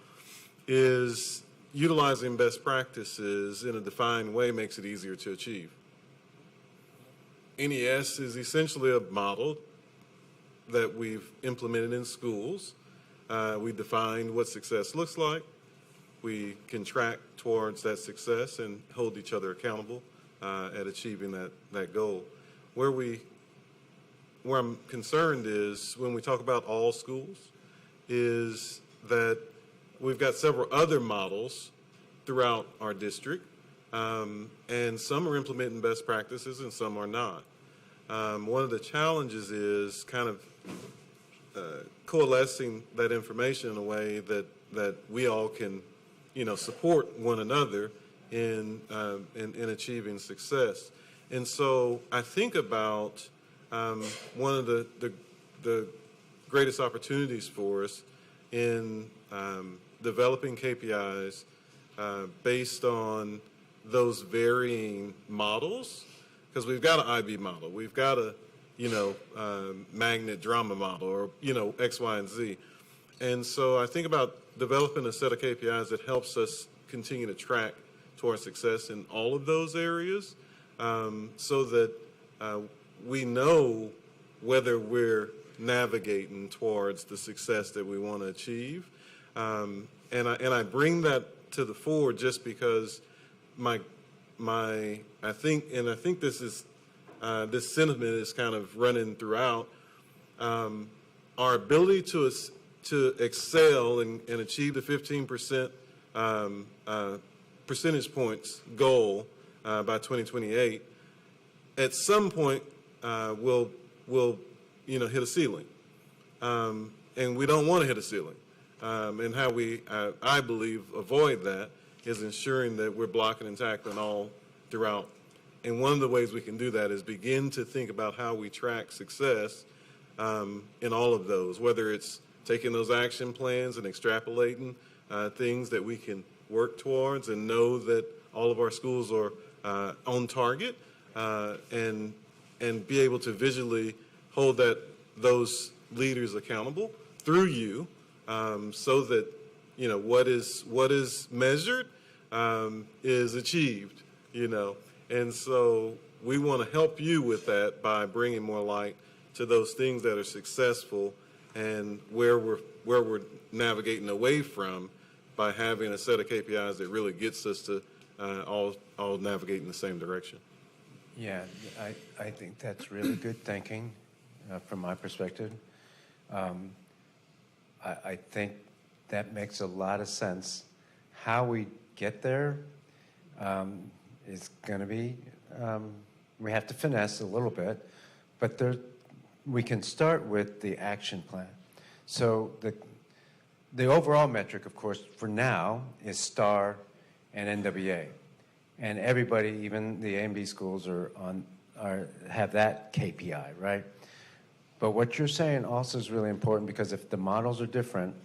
is utilizing best practices in a defined way makes it easier to achieve. NES is essentially a model that we've implemented in schools. We defined what success looks like. We can track towards that success and hold each other accountable at achieving that goal. Where I'm concerned is when we talk about all schools is that we've got several other models throughout our district, and some are implementing best practices and some are not. One of the challenges is kind of coalescing that information in a way that we all can, support one another in achieving success. And so I think about one of the greatest opportunities for us in developing KPIs based on those varying models, because we've got an IB model, we've got a magnet drama model, or X, Y, and Z. And so I think about developing a set of KPIs that helps us continue to track towards success in all of those areas, so that we know whether we're navigating towards the success that we want to achieve. And I bring that to the fore just because I think this is this sentiment is kind of running throughout our ability to excel and achieve the 15% percentage points goal by 2028. At some point, we'll hit a ceiling, and we don't want to hit a ceiling. And how we, I believe, avoid that is ensuring that we're blocking and tackling all throughout. And one of the ways we can do that is begin to think about how we track success in all of those, whether it's taking those action plans and extrapolating things that we can work towards and know that all of our schools are on target, and be able to visually hold those leaders accountable through you, so that what is measured is achieved. And so we want to help you with that by bringing more light to those things that are successful and where we're navigating away from, by having a set of KPIs that really gets us to all navigate in the same direction. Yeah, I think that's really good thinking from my perspective. I think that makes a lot of sense. How we get there is going to be, we have to finesse a little bit, but we can start with the action plan. So the overall metric, of course, for now is STAR and NWA. And everybody, even the A and B schools, have that KPI, right? But what you're saying also is really important, because if the models are different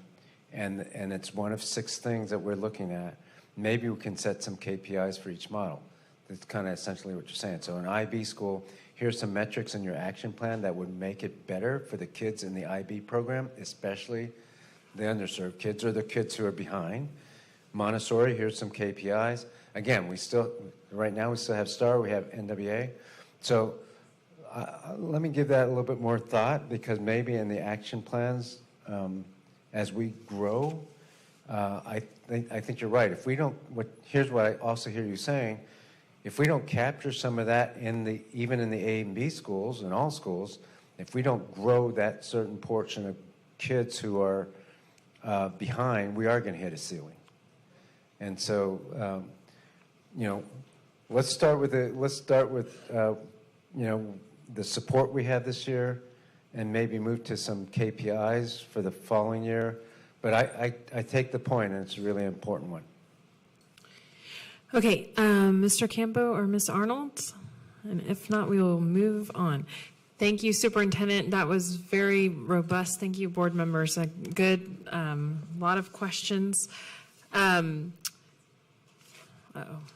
and it's one of 6 things that we're looking at, maybe we can set some KPIs for each model. That's kind of essentially what you're saying. So in IB school, here's some metrics in your action plan that would make it better for the kids in the IB program, especially the underserved kids or the kids who are behind. Montessori, here's some KPIs. Again, right now we still have STAR, we have NWA. So let me give that a little bit more thought, because maybe in the action plans, as we grow, I think you're right. If we don't, here's what I also hear you saying: if we don't capture some of that even in the A and B schools and all schools, if we don't grow that certain portion of kids who are behind, we are going to hit a ceiling. And so, let's start with the support we have this year, and maybe move to some KPIs for the following year. But I take the point, and it's a really important one. Okay, Mr. Campo or Ms. Arnold? And if not, we will move on. Thank you, Superintendent. That was very robust. Thank you, board members. A good, lot of questions. Uh-oh,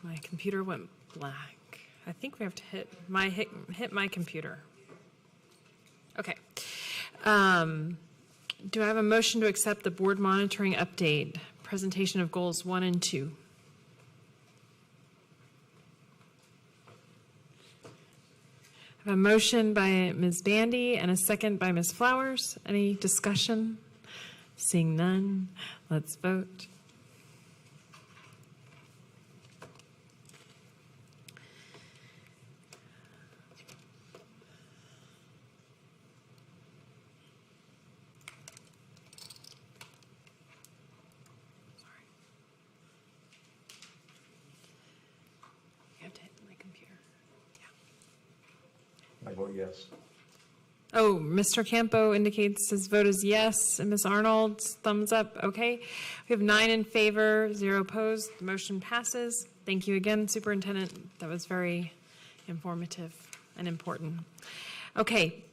my computer went black. I think we have to hit my computer. Okay. Do I have a motion to accept the board monitoring update, presentation of goals 1 and 2? I have a motion by Ms. Bandy and a second by Ms. Flowers. Any discussion? Seeing none, let's vote. I vote yes. Oh, Mr. Campo indicates his vote is yes, and Ms. Arnold, thumbs up. Okay. We have 9 in favor, 0 opposed. The motion passes. Thank you again, Superintendent. That was very informative and important. Okay.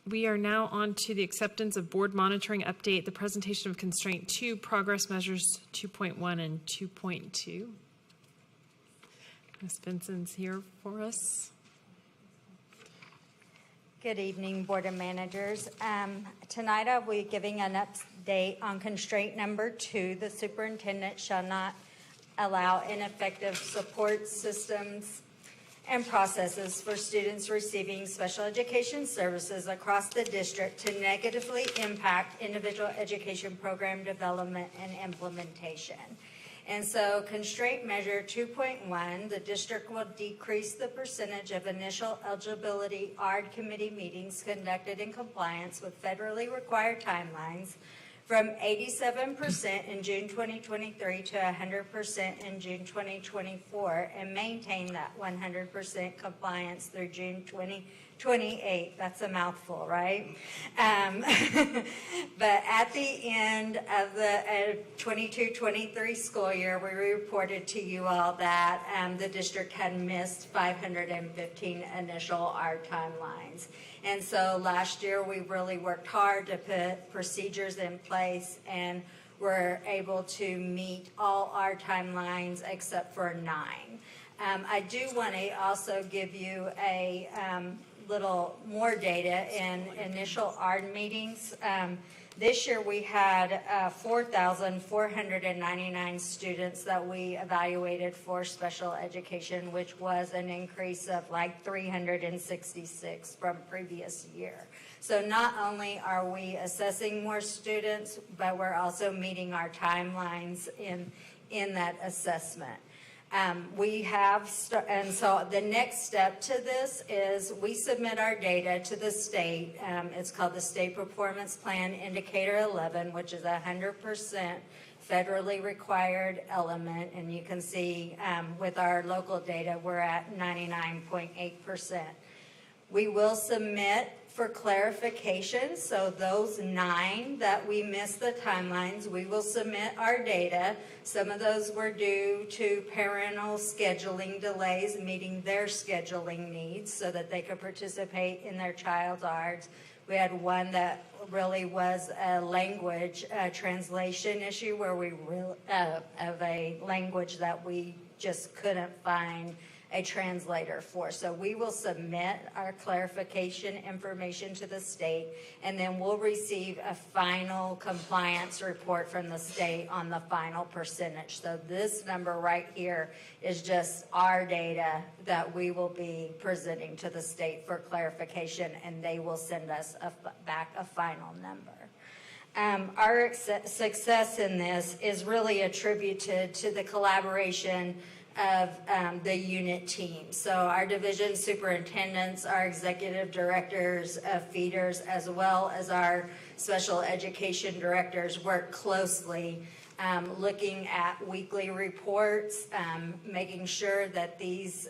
We are now on to the acceptance of board monitoring update, the presentation of constraint 2, progress measures 2.1 and 2.2. Ms. Benson's here for us. Good evening, Board of Managers. Tonight I'll be giving an update on constraint number 2. The superintendent shall not allow ineffective support systems and processes for students receiving special education services across the district to negatively impact individual education program development and implementation. And so constraint measure 2.1, the district will decrease the percentage of initial eligibility ARD committee meetings conducted in compliance with federally required timelines from 87% in June 2023 to 100% in June 2024, and maintain that 100% compliance through June 2028. That's a mouthful, right? But at the end of the 22-23 school year, we reported to you all that the district had missed 515 initial ARD timelines. And so last year, we really worked hard to put procedures in place, and were able to meet all our timelines except for 9. I do want to also give you a little more data in initial ARD meetings. This year we had 4,499 students that we evaluated for special education, which was an increase of like 366 from previous year. So not only are we assessing more students, but we're also meeting our timelines in that assessment. And so the next step to this is we submit our data to the state. It's called the State Performance Plan Indicator 11, which is 100% federally required element. And you can see with our local data, we're at 99.8%. We will submit for clarification, so those 9 that we missed the timelines, we will submit our data. Some of those were due to parental scheduling delays, meeting their scheduling needs so that they could participate in their child's ARDS. We had one that really was a language translation issue where we of a language that we just couldn't find a translator for. So we will submit our clarification information to the state, and then we'll receive a final compliance report from the state on the final percentage. So this number right here is just our data that we will be presenting to the state for clarification, and they will send us back a final number. Our success in this is really attributed to the collaboration of the unit team. So our division superintendents, our executive directors of feeders, as well as our special education directors work closely looking at weekly reports, making sure that these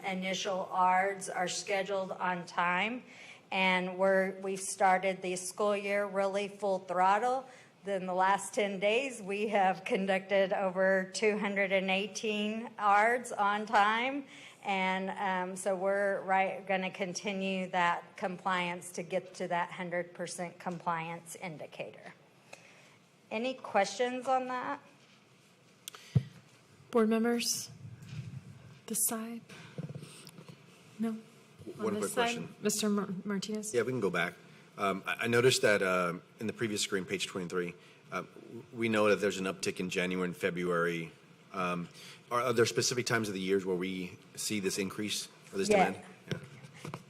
initial ARDs are scheduled on time. And we've started the school year really full throttle. In the last 10 days, we have conducted over 218 ARDs on time. And so we're going to continue that compliance to get to that 100% compliance indicator. Any questions on that? Board members, this side? No? One quick question. Mr. Martinez? Yeah, we can go back. I noticed that in the previous screen, page 23, we know that there's an uptick in January and February. Are there specific times of the years where we see this increase or this demand? Yeah.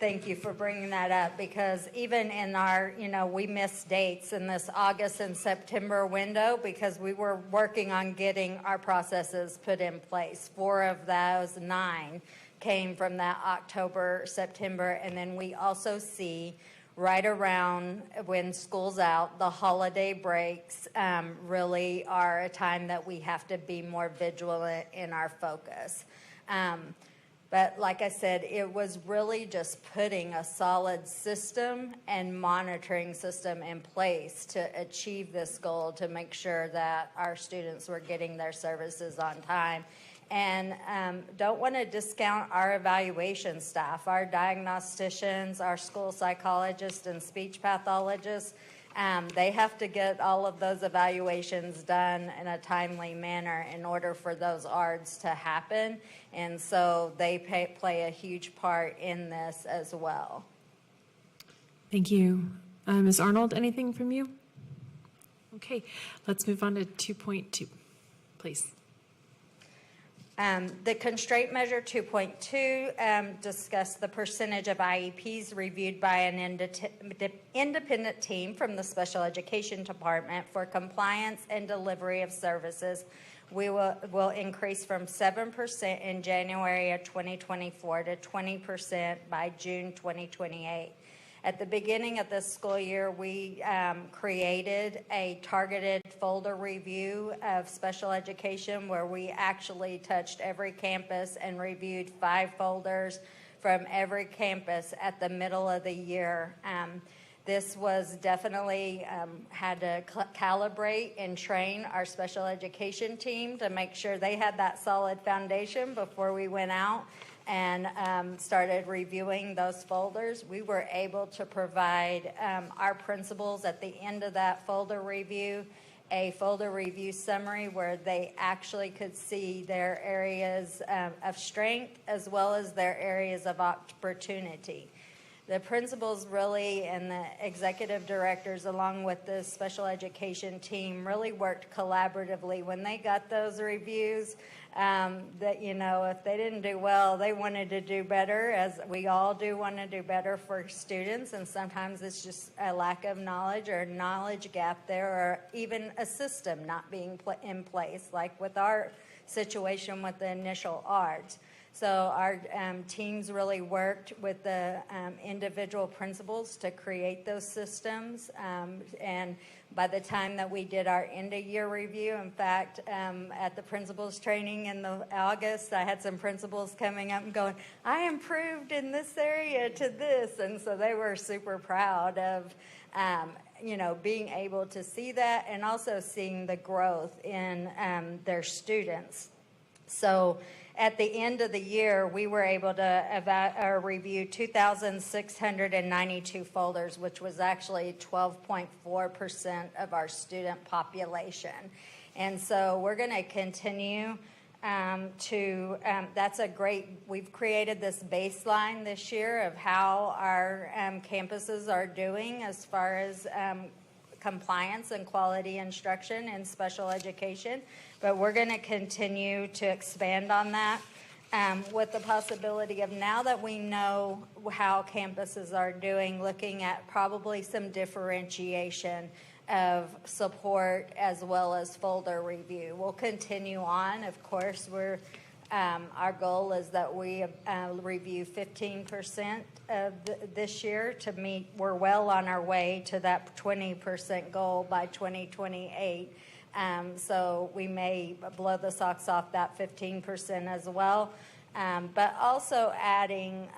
Thank you for bringing that up, because even in our, we missed dates in this August and September window because we were working on getting our processes put in place. 4 of those 9 came from that October, September, and then we also see right around when school's out, the holiday breaks really are a time that we have to be more vigilant in our focus. But like I said, it was really just putting a solid system and monitoring system in place to achieve this goal, to make sure that our students were getting their services on time. And don't want to discount our evaluation staff, our diagnosticians, our school psychologists and speech pathologists. They have to get all of those evaluations done in a timely manner in order for those ARDs to happen. And so they play a huge part in this as well. Thank you. Ms. Arnold, anything from you? Okay, let's move on to 2.2, please. The constraint measure 2.2 discussed the percentage of IEPs reviewed by an independent team from the special education department for compliance and delivery of services. We will increase from 7% in January of 2024 to 20% by June 2028. At the beginning of this school year, we created a targeted folder review of special education where we actually touched every campus and reviewed 5 folders from every campus at the middle of the year. This was definitely had to calibrate and train our special education team to make sure they had that solid foundation before we went out and started reviewing those folders. We were able to provide our principals at the end of that folder review a folder review summary where they actually could see their areas of strength as well as their areas of opportunity. The principals really and the executive directors along with the special education team really worked collaboratively when they got those reviews. That, you know, if they didn't do well, they wanted to do better, as we all do want to do better for students, and sometimes it's just a lack of knowledge or a knowledge gap there, or even a system not being in place, like with our situation with the initial art. So our teams really worked with the individual principals to create those systems. And by the time that we did our end-of-year review, in fact, at the principals training in August, I had some principals coming up and going, I improved in this area to this. And so they were super proud of you know, being able to see that and also seeing the growth in their students. So at the end of the year, we were able to review 2,692 folders, which was actually 12.4% of our student population. And so we're going to continue that's a great, we've created this baseline this year of how our campuses are doing as far as compliance and quality instruction in special education, but we're going to continue to expand on that with the possibility of, now that we know how campuses are doing, looking at probably some differentiation of support as well as folder review. We'll continue on. Of course, our goal is that we review 15% of this year to meet. We're well on our way to that 20% goal by 2028. So we may blow the socks off that 15% as well. But also adding,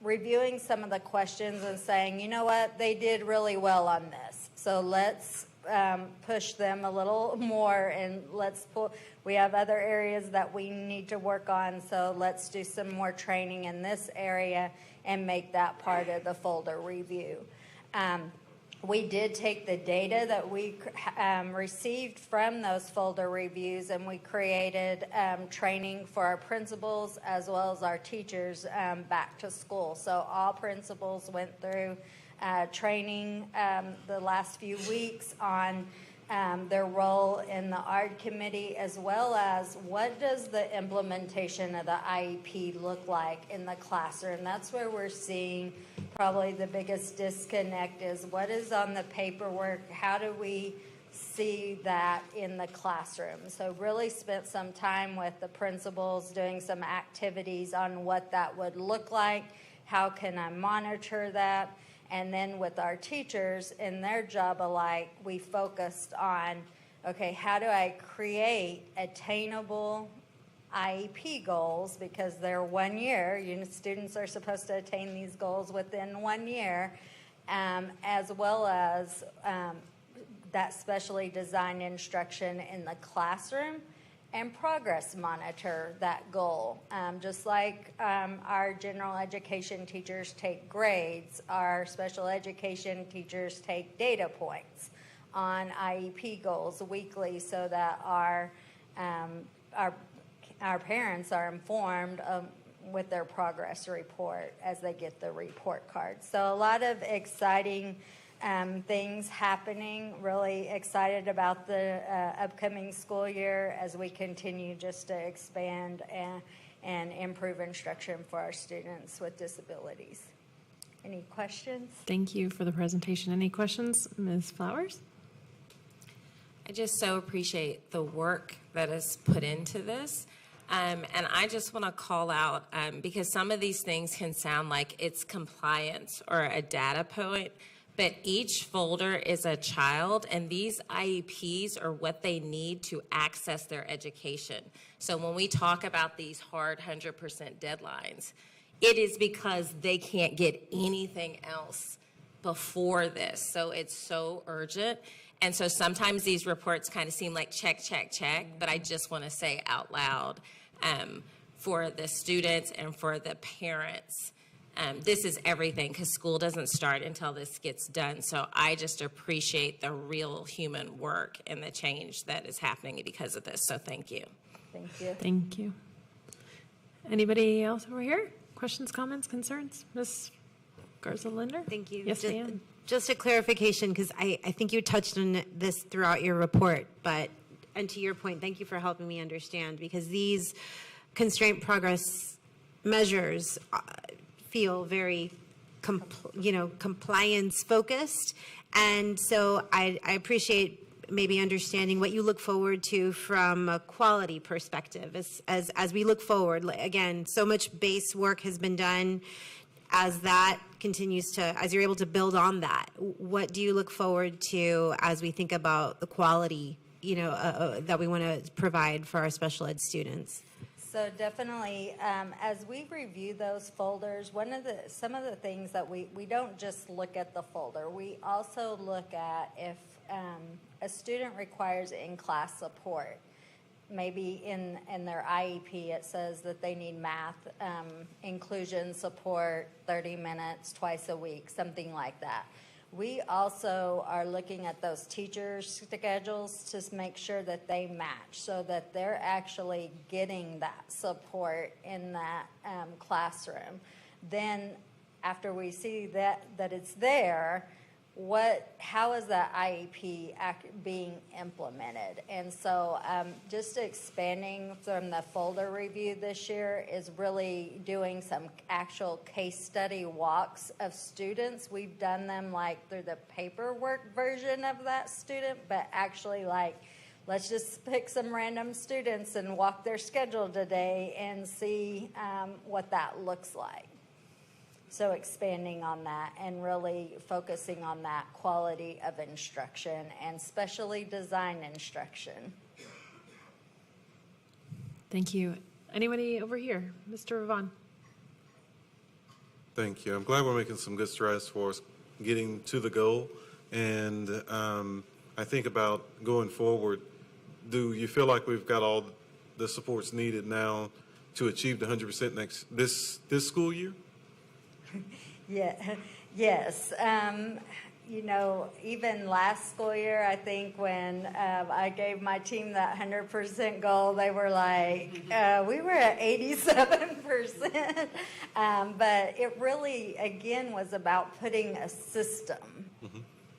reviewing some of the questions and saying, you know what, they did really well on this. So let's push them a little more, and we have other areas that we need to work on, so let's do some more training in this area and make that part of the folder review. We did take the data that we received from those folder reviews, and we created training for our principals as well as our teachers back to school. So all principals went through training the last few weeks on their role in the ARD committee, as well as what does the implementation of the IEP look like in the classroom. That's where we're seeing probably the biggest disconnect, is what is on the paperwork, how do we see that in the classroom. So really spent some time with the principals doing some activities on what that would look like, how can I monitor that. And then with our teachers in their job alike, we focused on, okay, how do I create attainable IEP goals, because they're 1 year. Students are supposed to attain these goals within 1 year, as well as that specially designed instruction in the classroom, and progress monitor that goal. Just like our general education teachers take grades, our special education teachers take data points on IEP goals weekly, so that our parents are informed with their progress report as they get the report card. So a lot of exciting things happening. Really excited about the upcoming school year as we continue just to expand and improve instruction for our students with disabilities. Any questions? Thank you for the presentation. Any questions, Ms. Flowers? I just so appreciate the work that is put into this. And I just want to call out, because some of these things can sound like it's compliance or a data point, but each folder is a child, and these IEPs are what they need to access their education. So when we talk about these hard 100% deadlines, it is because they can't get anything else before this. So it's so urgent. And so sometimes these reports kind of seem like check, check, check, but I just want to say out loud for the students and for the parents this is everything, because school doesn't start until this gets done. So I just appreciate the real human work and the change that is happening because of this. So thank you. Thank you. Thank you. Anybody else over here? Questions, comments, concerns? Ms. Garza-Linder? Thank you. Yes, ma'am. Just a clarification, because I think you touched on this throughout your report, and to your point, thank you for helping me understand, because these constraint progress measures feel very compliance focused, and so I appreciate maybe understanding what you look forward to from a quality perspective as we look forward. Again, so much base work has been done. As that continues to, as you're able to build on that, what do you look forward to as we think about the quality, that we want to provide for our special ed students? So definitely, as we review those folders, some of the things that we don't just look at the folder. We also look at if a student requires in-class support. Maybe in their IEP it says that they need math inclusion support 30 minutes twice a week, something like that. We also are looking at those teachers' schedules to make sure that they match, so that they're actually getting that support in that classroom. Then after we see that it's there, how is that IEP being implemented? And so just expanding from the folder review this year is really doing some actual case study walks of students. We've done them like through the paperwork version of that student, but actually let's just pick some random students and walk their schedule today and see what that looks like. So expanding on that and really focusing on that quality of instruction and specially designed instruction. Thank you. Anybody over here? Mr. Vaughn? Thank you. I'm glad we're making some good strides towards getting to the goal. And I think about going forward, do you feel like we've got all the supports needed now to achieve the 100% this school year? Yeah, yes. Even last school year, I think when I gave my team that 100% goal, they were like, we were at 87%. But it really, again, was about putting a system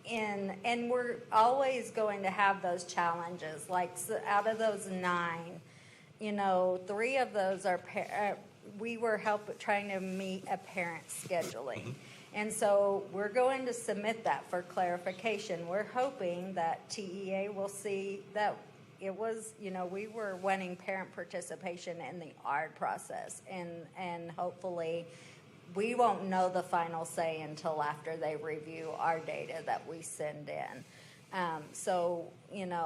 in, and we're always going to have those challenges. Like, so out of those 9, 3 of those are we were trying to meet a parent scheduling. And so we're going to submit that for clarification. We're hoping that TEA will see that it was, we were wanting parent participation in the ARD process. And hopefully we won't know the final say until after they review our data that we send in.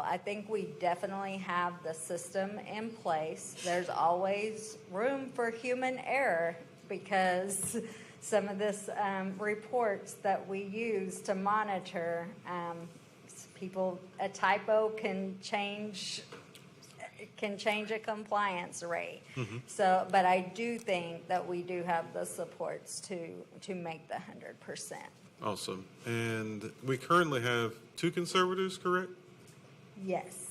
I think we definitely have the system in place. There's always room for human error because some of this reports that we use to monitor, a typo can change a compliance rate. So, but I do think that we do have the supports to make the 100%. Awesome. And we currently have 2 conservators, correct? Yes.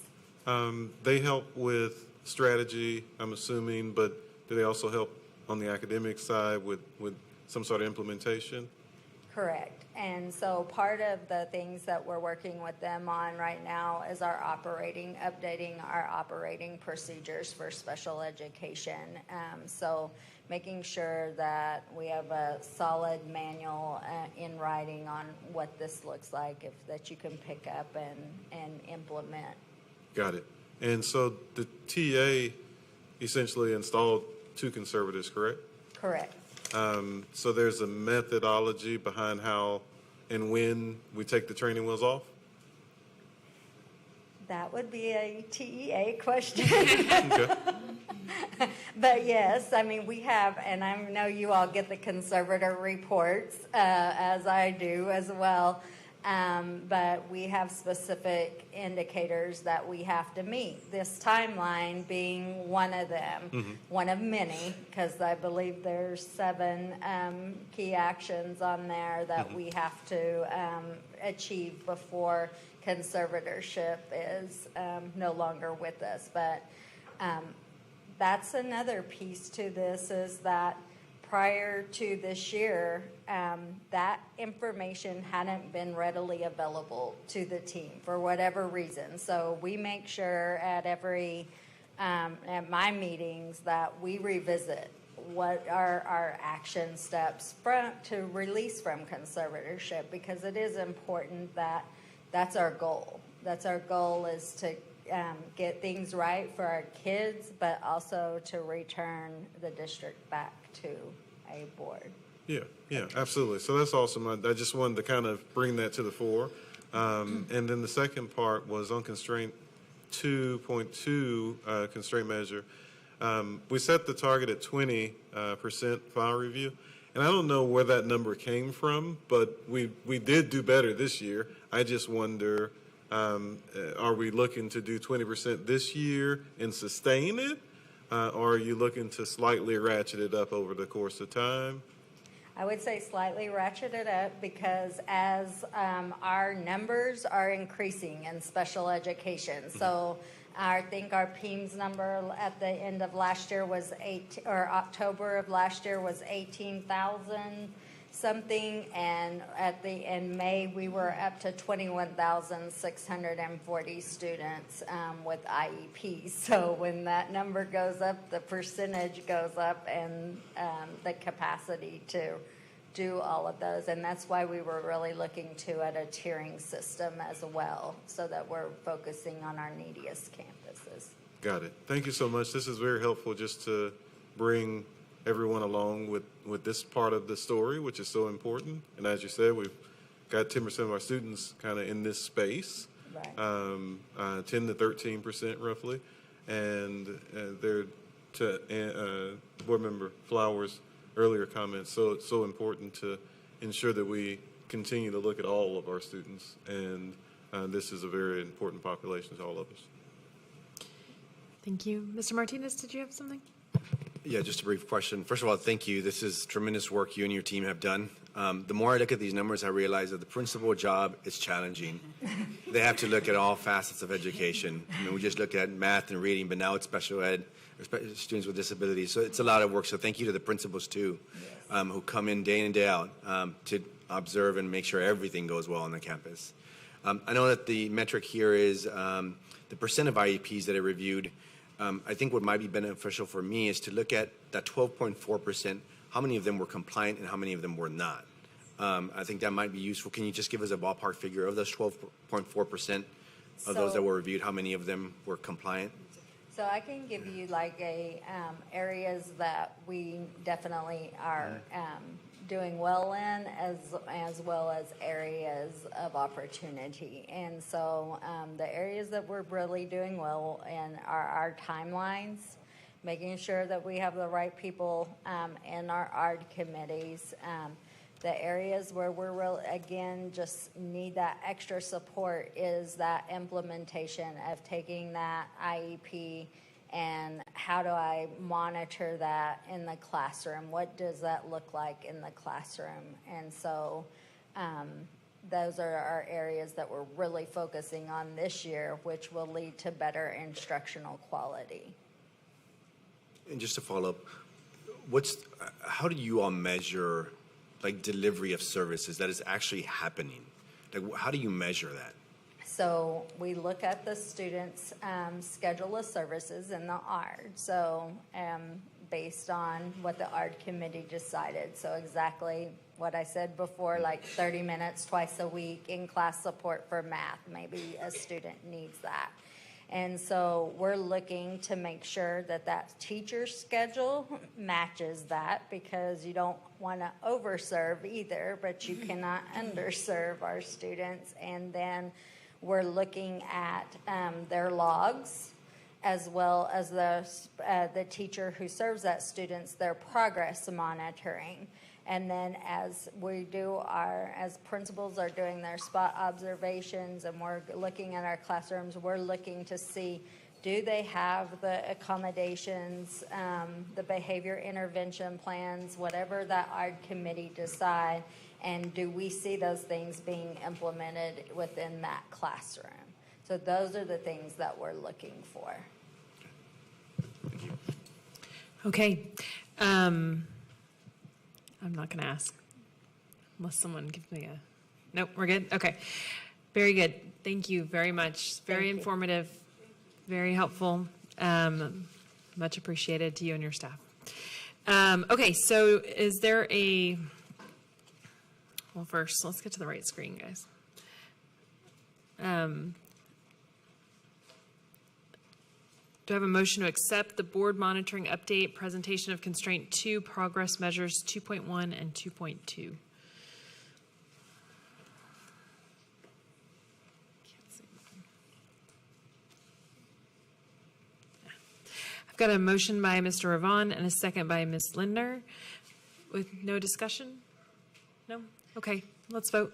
They help with strategy, I'm assuming, but do they also help on the academic side with some sort of implementation? Correct. And so part of the things that we're working with them on right now is updating our operating procedures for special education. So making sure that we have a solid manual in writing on what this looks like that you can pick up and implement. Got it. And so the TA essentially installed 2 conservators, correct? Correct. So there's a methodology behind how and when we take the training wheels off? That would be a TEA question. Okay. But yes, we have, and I know you all get the conservator reports, as I do as well. but we have specific indicators that we have to meet. This timeline being one of them, one of many, because I believe there's 7 key actions on there that we have to achieve before conservatorship is no longer with us. But that's another piece to this, is that prior to this year, that information hadn't been readily available to the team for whatever reason. So we make sure at at my meetings that we revisit what are our action steps to release from conservatorship, because it is important that that's our goal. That's our goal, is to get things right for our kids, but also to return the district back to a board. Yeah, absolutely. So that's awesome. I just wanted to kind of bring that to the fore. And then the second part was on constraint 2.2 constraint measure. We set the target at 20% file review. And I don't know where that number came from, but we did do better this year. I just wonder, are we looking to do 20% this year and sustain it? Or are you looking to slightly ratchet it up over the course of time? I would say slightly ratchet it up, because as our numbers are increasing in special education. So I think our PEMS number at the end of last year was October of last year was 18,000 something, and in May we were up to 21,640 students with IEPs. So when that number goes up, the percentage goes up, and the capacity to do all of those. And that's why we were really looking at a tiering system as well, so that we're focusing on our neediest campuses. Got it. Thank you so much. This is very helpful, just to bring everyone along with this part of the story, which is so important. And as you said, we've got 10% of our students kind of in this space, Right. 10 to 13% roughly. And they're, to Board Member Flowers' earlier comments, so it's so important to ensure that we continue to look at all of our students. And this is a very important population to all of us. Thank you. Mr. Martinez, did you have something? Yeah, just a brief question. First of all, thank you. This is tremendous work you and your team have done. The more I look at these numbers, I realize that the principal job is challenging. They have to look at all facets of education. I mean, we just looked at math and reading, but now it's special ed, or students with disabilities. So it's a lot of work. So thank you to the principals, too, who come in day and day out to observe and make sure everything goes well on the campus. I know that the metric here is the percent of IEPs that are reviewed. I think what might be beneficial for me is to look at that 12.4%, how many of them were compliant and how many of them were not. I think that might be useful. Can you just give us a ballpark figure of those 12.4% of those that were reviewed, how many of them were compliant? So I can give you like areas that we definitely are doing well in, as well as areas of opportunity. And so the areas that we're really doing well in are our timelines, making sure that we have the right people in our ARD committees. The areas where we're again just need that extra support is that implementation of taking that IEP and how do I monitor that in the classroom? What does that look like in the classroom? And so those are our areas that we're really focusing on this year, which will lead to better instructional quality. And just to follow up, how do you all measure like delivery of services that is actually happening? Like, how do you measure that? So we look at the students' schedule of services in the ARD. So based on what the ARD committee decided. So exactly what I said before, like 30 minutes twice a week in class support for math. Maybe a student needs that. And so we're looking to make sure that that teacher schedule matches that, because you don't want to overserve either, but you cannot underserve our students. And then we're looking at their logs, as well as the teacher who serves that students, their progress monitoring. And then as principals are doing their spot observations and we're looking at our classrooms, we're looking to see, do they have the accommodations, the behavior intervention plans, whatever that our committee decide, and do we see those things being implemented within that classroom? So those are the things that we're looking for. Okay. I'm not going to ask unless someone gives me a, nope, we're good? Okay. Very good. Thank you very much. Very informative, very helpful. Much appreciated to you and your staff. Okay, so is there a, well, first, let's get to the right screen, guys. Do I have a motion to accept the board monitoring update presentation of constraint 2 progress measures 2.1 and 2.2? I've got a motion by Mr. Ravon and a second by Ms. Lindner with no discussion? No? Okay, let's vote.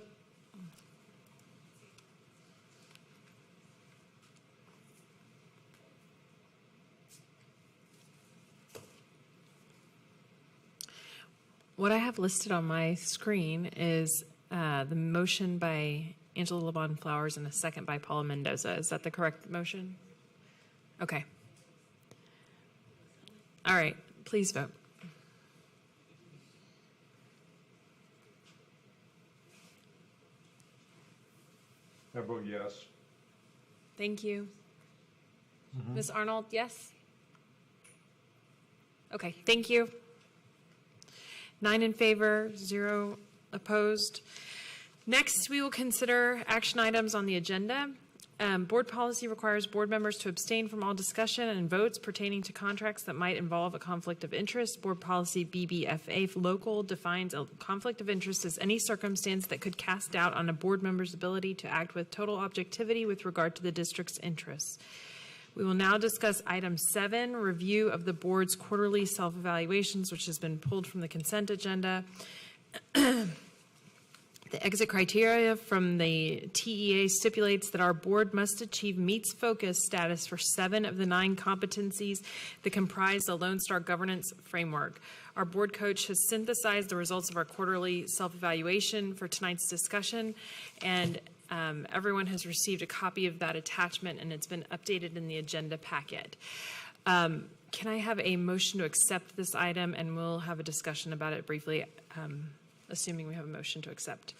What I have listed on my screen is the motion by Angela LeBon Flowers and a second by Paula Mendoza. Is that the correct motion? Okay. All right, please vote. I vote yes. Thank you. Ms. Arnold, yes? Okay, thank you. 9 in favor, 0 opposed. Next, we will consider action items on the agenda. Board policy requires board members to abstain from all discussion and votes pertaining to contracts that might involve a conflict of interest. Board policy BBFA local defines a conflict of interest as any circumstance that could cast doubt on a board member's ability to act with total objectivity with regard to the district's interests. We will now discuss item 7, review of the board's quarterly self-evaluations, which has been pulled from the consent agenda. The exit criteria from the TEA stipulates that our board must achieve meets focus status for 7 of the 9 competencies that comprise the Lone Star governance framework. Our board coach has synthesized the results of our quarterly self-evaluation for tonight's discussion, and everyone has received a copy of that attachment, and it's been updated in the agenda packet. Can I have a motion to accept this item, and we'll have a discussion about it briefly, assuming we have a motion to accept.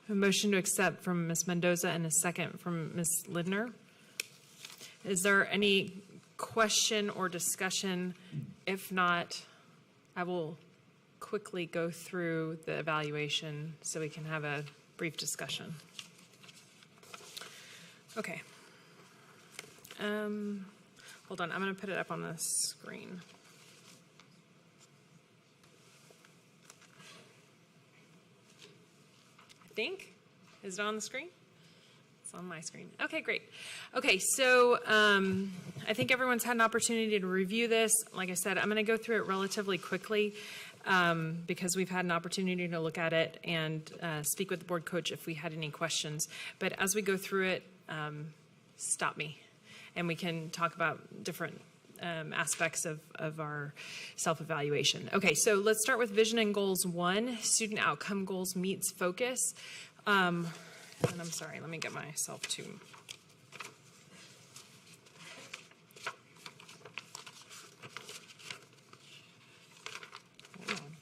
A motion to accept from Ms. Mendoza and a second from Ms. Lindner. Is there any question or discussion? If not, I will quickly go through the evaluation so we can have a brief discussion. Okay. Hold on, I'm going to put it up on the screen. Think? Is it on the screen? It's on my screen. Okay, great. Okay, so I think everyone's had an opportunity to review this. Like I said, I'm going to go through it relatively quickly because we've had an opportunity to look at it and speak with the board coach if we had any questions. But as we go through it, stop me and we can talk about different aspects of our self-evaluation. Okay, so let's start with Vision and Goals 1, Student Outcome Goals Meets Focus. And I'm sorry, let me get myself to... Hold on.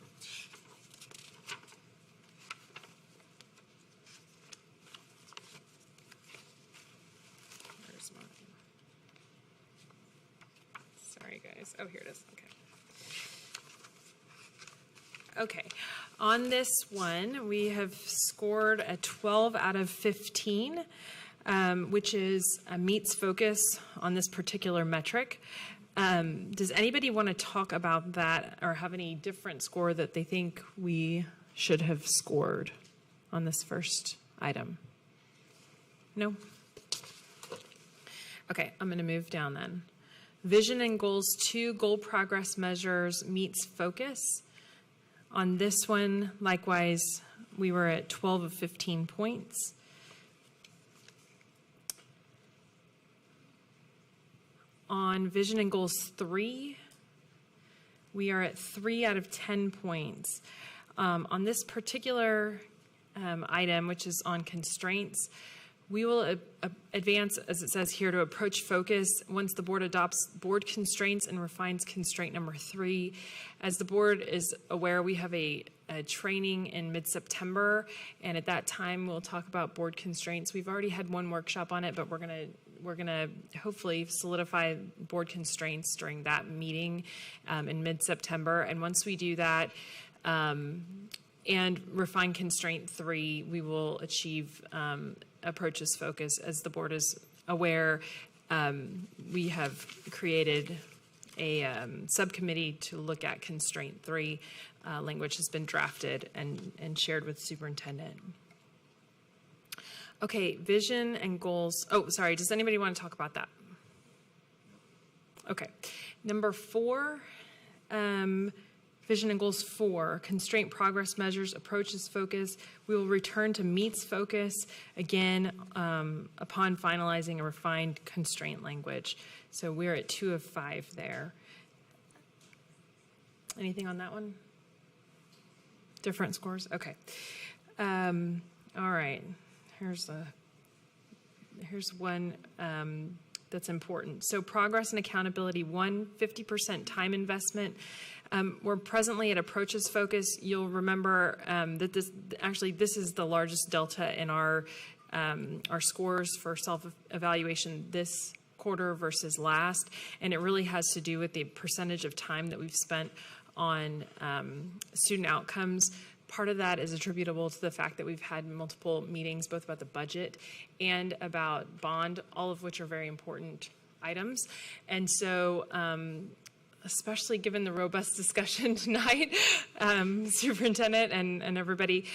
Where's mine? Sorry, guys. Oh, here it is. Okay. Okay. On this one, we have scored a 12 out of 15, which is a meets focus on this particular metric. Does anybody want to talk about that or have any different score that they think we should have scored on this first item? No? Okay, I'm going to move down then. Vision and Goals 2, Goal Progress Measures meets focus. On this one, likewise, we were at 12 of 15 points. On Vision and Goals 3, we are at 3 out of 10 points. On this particular item, which is on constraints, we will advance, as it says here, to approach focus once the board adopts board constraints and refines constraint number 3. As the board is aware, we have a training in mid-September, and at that time we'll talk about board constraints. We've already had one workshop on it, but we're gonna hopefully solidify board constraints during that meeting in mid-September. And once we do that, and refine constraint 3, we will achieve approaches focus. As the board is aware, we have created a subcommittee to look at constraint 3. Language has been drafted and shared with superintendent. Okay, vision and goals. Oh, sorry, does anybody want to talk about that? Okay, number 4, Vision and Goals 4, Constraint Progress Measures, Approaches Focus. We will return to meets focus again upon finalizing a refined constraint language. So we're at 2 of 5 there. Anything on that one? Different scores? Okay. All right. Here's one that's important. So progress and accountability, 1, 50% time investment. We're presently at approaches focus. You'll remember that this is the largest delta in our scores for self-evaluation this quarter versus last, and it really has to do with the percentage of time that we've spent on student outcomes. Part of that is attributable to the fact that we've had multiple meetings, both about the budget and about bond, all of which are very important items. And so, especially given the robust discussion tonight, Superintendent and everybody,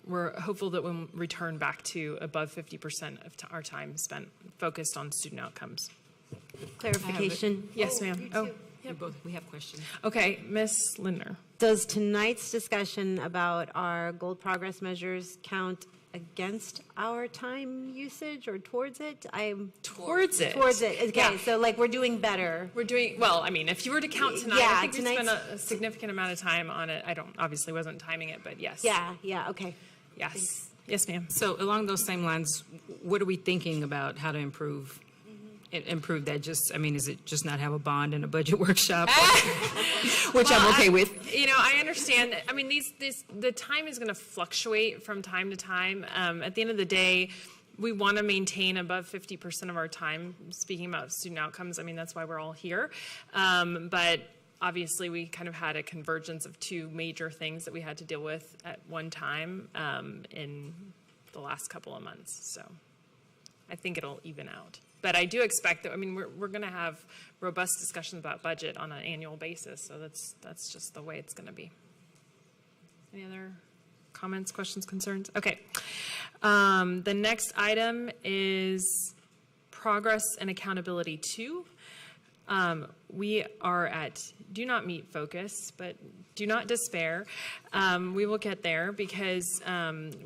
we're hopeful that we'll return back to above 50% of our time spent focused on student outcomes. Clarification. Yes, ma'am. Oh, yep. We have questions. Okay, Ms. Lindner. Does tonight's discussion about our goal progress measures count against our time usage or towards it? Towards it. Towards it. Okay, Yeah. so like we're doing better. We're doing, well, I mean, if you were to count tonight, Yeah, I think we spent tonight's- a significant amount of time on it. I obviously wasn't timing it, but yes. Yeah, okay. Yes. Thanks. Yes, ma'am. So along those same lines, what are we thinking about how to improve that? Just, I mean, is it just not have a bond and a budget workshop, which Well, I'm okay with? You know, I understand that. I mean, the time is going to fluctuate from time to time. At the end of the day, we want to maintain above 50% of our time speaking about student outcomes. I mean, that's why we're all here. But obviously, we kind of had a convergence of 2 major things that we had to deal with at one time in the last couple of months. So I think it'll even out. But I do expect that, I mean, we're going to have robust discussions about budget on an annual basis, so that's just the way it's going to be. Any other comments, questions, concerns? Okay. The next item is progress and accountability 2. We are at do not meet focus, but do not despair. We will get there because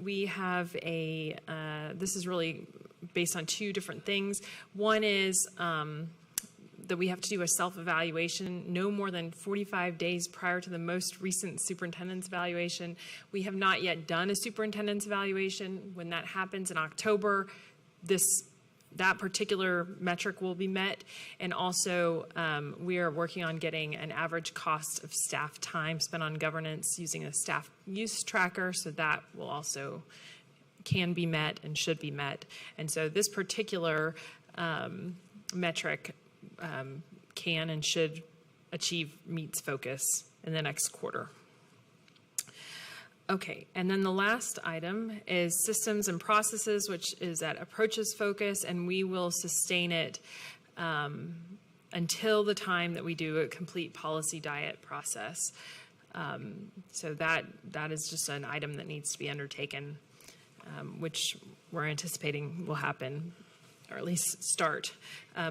we have this is really based on 2 different things. One is that we have to do a self-evaluation no more than 45 days prior to the most recent superintendent's evaluation. We have not yet done a superintendent's evaluation. When that happens in October, that particular metric will be met. And also, we are working on getting an average cost of staff time spent on governance using a staff use tracker, so that will also can be met and should be met. And so this particular metric can and should achieve meets focus in the next quarter. Okay, and then the last item is systems and processes, which is at approaches focus, and we will sustain it until the time that we do a complete policy diet process. So that is just an item that needs to be undertaken, which we're anticipating will happen or at least start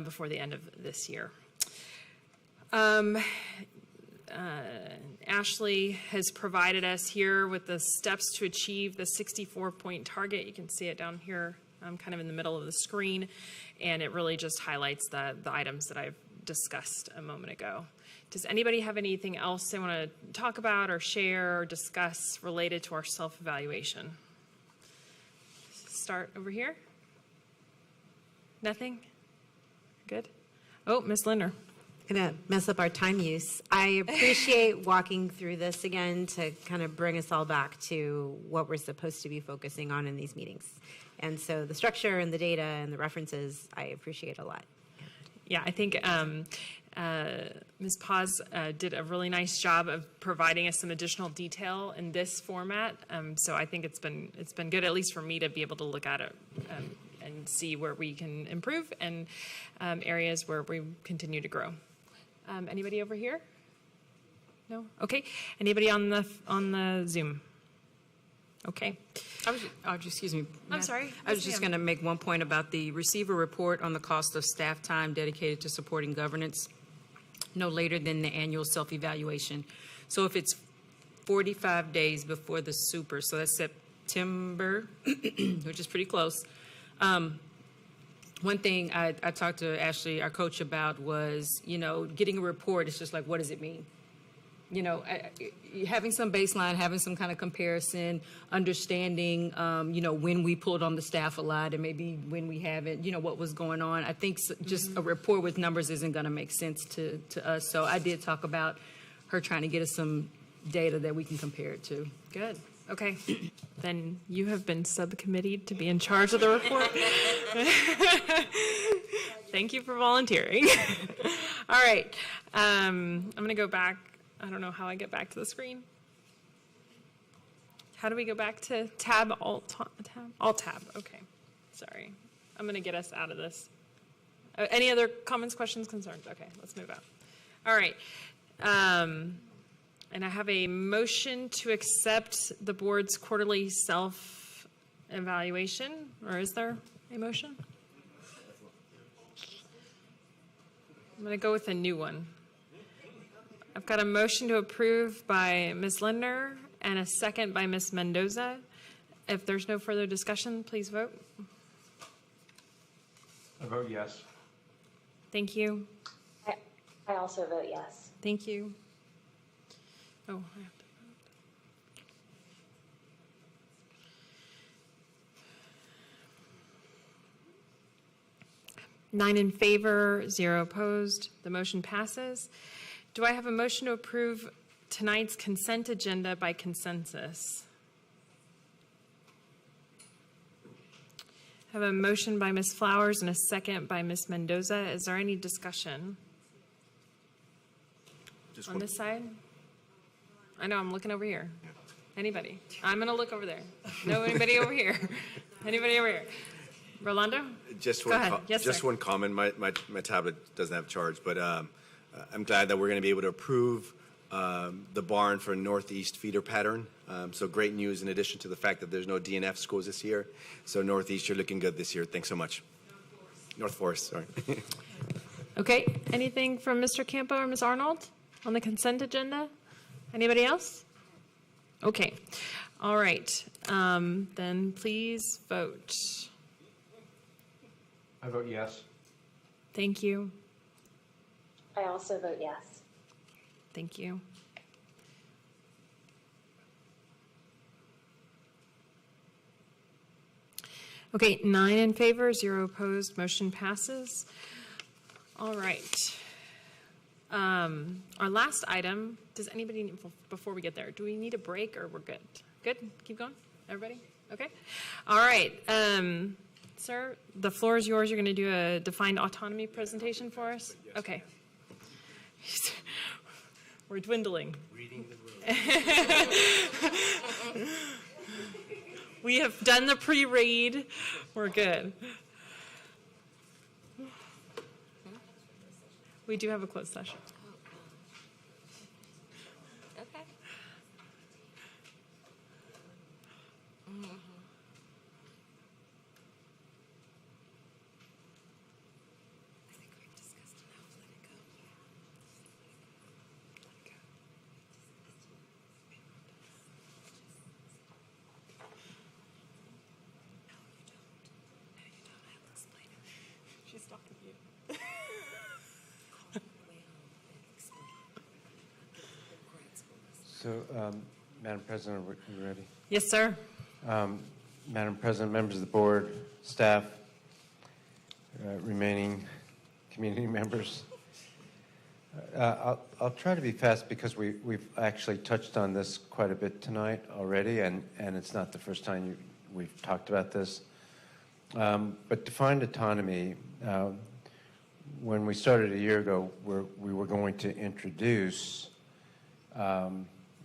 before the end of this year. Ashley has provided us here with the steps to achieve the 64-point target. You can see it down here, kind of in the middle of the screen, and it really just highlights the items that I've discussed a moment ago. Does anybody have anything else they want to talk about or share or discuss related to our self-evaluation? Start over here. Nothing? Good. Oh, Ms. Linder. Gonna mess up our time use. I appreciate walking through this again to kind of bring us all back to what we're supposed to be focusing on in these meetings. And so the structure and the data and the references, I appreciate a lot. Yeah, I think Ms. Paz did a really nice job of providing us some additional detail in this format. So I think it's been good, at least for me, to be able to look at it and see where we can improve and areas where we continue to grow. Anybody over here? No? Okay. Anybody on the Zoom? Okay. Excuse me. I'm sorry. I was just going to make one point about the receiver report on the cost of staff time dedicated to supporting governance no later than the annual self-evaluation. So if it's 45 days before the super, so that's September, which is pretty close. One thing I talked to Ashley, our coach, about was, getting a report. It's just like, what does it mean? Having some baseline, having some kind of comparison, understanding, when we pulled on the staff a lot and maybe when we haven't, what was going on. I think just a report with numbers isn't going to make sense to us. So I did talk about her trying to get us some data that we can compare it to. Good. Okay. Then you have been subcommitted to be in charge of the report. Thank you for volunteering. All right. I'm going to go back. I don't know how I get back to the screen. How do we go back to tab, alt tab? Alt tab. Okay. Sorry. I'm going to get us out of this. Any other comments, questions, concerns? Okay, let's move on. All right. And I have a motion to accept the board's quarterly self-evaluation, or is there a motion? I'm going to go with a new one. I've got a motion to approve by Ms. Lindner and a second by Ms. Mendoza. If there's no further discussion, please vote. I vote yes. Thank you. I also vote yes. Thank you. Oh, I have to vote. 9 in favor, 0 opposed. The motion passes. Do I have a motion to approve tonight's consent agenda by consensus? I have a motion by Ms. Flowers and a second by Ms. Mendoza. Is there any discussion on this side? I know, I'm looking over here. Anybody? I'm going to look over there. No, anybody over here? Anybody over here? Rolando? Just Go one, ahead. Yes, just sir. one comment. My tablet doesn't have charge, but I'm glad that we're going to be able to approve the barn for Northeast feeder pattern. So great news in addition to the fact that there's no DNF schools this year. So Northeast, you're looking good this year. Thanks so much. North Forest, sorry. Okay. Anything from Mr. Campo or Ms. Arnold on the consent agenda? Anybody else? Okay. All right. Then please vote. I vote yes. Thank you. I also vote yes. Thank you. Okay, 9 in favor, 0 opposed, motion passes. All right. Our last item, does anybody, before we get there, do we need a break or we're good? Good? Keep going? Everybody? Okay. All right. Sir, the floor is yours. You're going to do a defined autonomy presentation for us? Okay. We're dwindling. Reading the room. We have done the pre-read. We're good. We do have a closed session. Okay. So, Madam President, are we ready? Yes, sir. Madam President, members of the board, staff, remaining community members. I'll try to be fast because we've actually touched on this quite a bit tonight already, and it's not the first time we've talked about this. But defined autonomy, when we started a year ago, we were going to introduce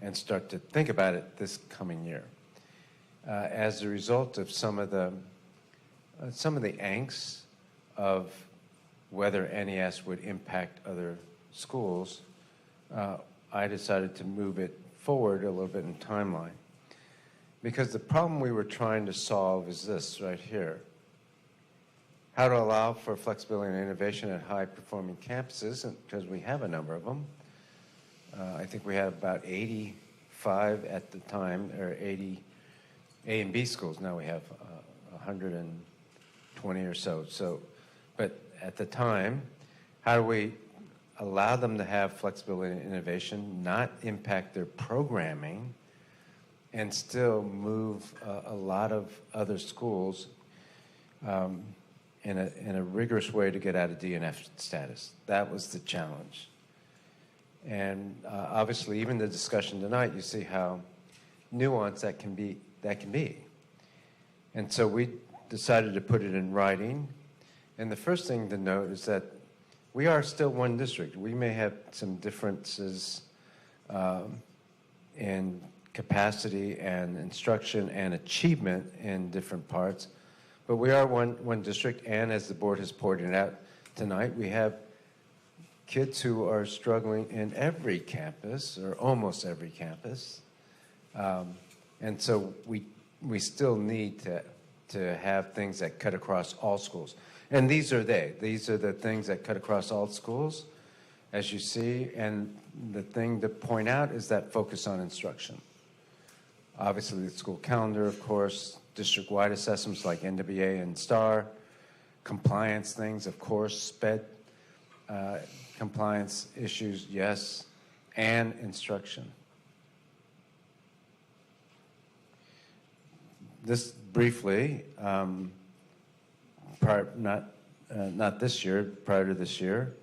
and start to think about it this coming year. As a result of some of the angst of whether NES would impact other schools, I decided to move it forward a little bit in timeline. Because the problem we were trying to solve is this right here. How to allow for flexibility and innovation at high-performing campuses, because we have a number of them. I think we have about 85 at the time, or 80 A and B schools. Now we have 120 or so. But at the time, how do we allow them to have flexibility and innovation, not impact their programming, and still move a lot of other schools in a rigorous way to get out of DNF status? That was the challenge. And obviously, even the discussion tonight, you see how nuanced that can be. And so we decided to put it in writing. And the first thing to note is that we are still one district. We may have some differences in capacity and instruction and achievement in different parts, but we are one district, and as the board has pointed out tonight, we have kids who are struggling in every campus, or almost every campus. And so we still need to have things that cut across all schools. And these are the things that cut across all schools, as you see. And the thing to point out is that focus on instruction. Obviously, the school calendar, of course, district-wide assessments like NWA and STAR, compliance things, of course, SPED compliance issues, yes, and instruction. This briefly, not this year, prior to this year,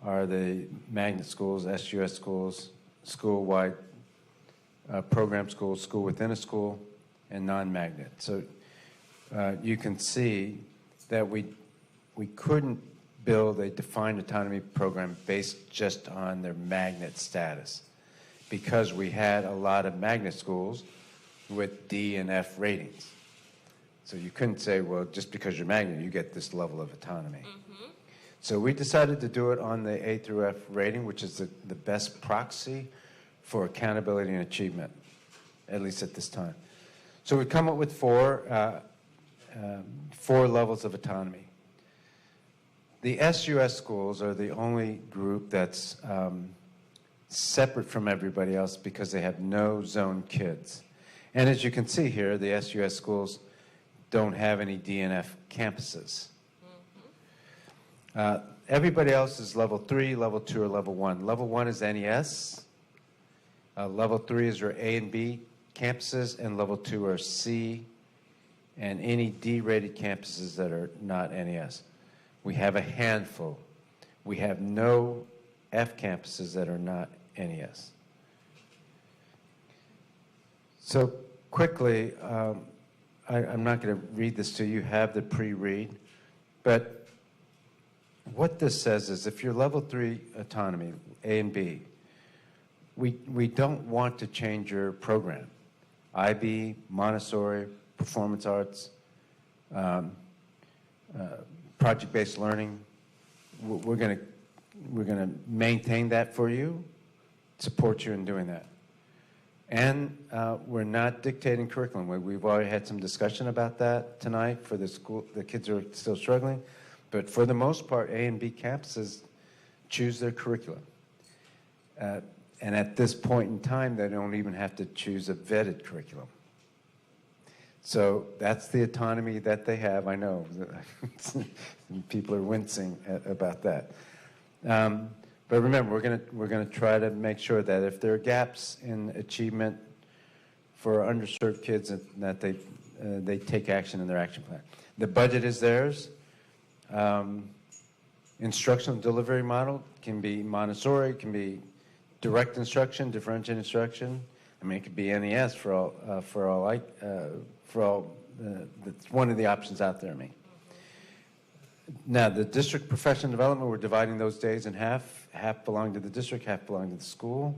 are the magnet schools, SUS schools, school-wide program schools, school within a school, and non-magnet. So you can see that we couldn't build a defined autonomy program based just on their magnet status, because we had a lot of magnet schools with D and F ratings. So you couldn't say, well, just because you're magnet, you get this level of autonomy. Mm-hmm. So we decided to do it on the A through F rating, which is the best proxy for accountability and achievement, at least at this time. So we come up with four levels of autonomy. The SUS schools are the only group that's separate from everybody else because they have no zone kids. And as you can see here, the SUS schools don't have any DNF campuses. Mm-hmm. Everybody else is level 3, level 2, or level 1. Level 1 is NES. Level 3 is your A and B campuses, and level 2 are C and any D-rated campuses that are not NES. We have a handful. We have no F campuses that are not NES. So quickly, I'm not going to read this to you. You have the pre-read. But what this says is if you're level 3 autonomy, A and B, we don't want to change your program. IB, Montessori, performance arts, project-based learning, we're going to maintain that for you, support you in doing that. And we're not dictating curriculum. We've already had some discussion about that tonight for the school. The kids are still struggling. But for the most part, A and B campuses choose their curriculum. And at this point in time, they don't even have to choose a vetted curriculum. So that's the autonomy that they have. I know people are wincing about that. But remember, we're gonna try to make sure that if there are gaps in achievement for underserved kids, that they take action in their action plan. The budget is theirs. Instructional delivery model can be Montessori, can be direct instruction, differentiated instruction. I mean, it could be NES for all. That's one of the options out there. I mean. Now, the district professional development, we're dividing those days in half. Half belong to the district, half belong to the school.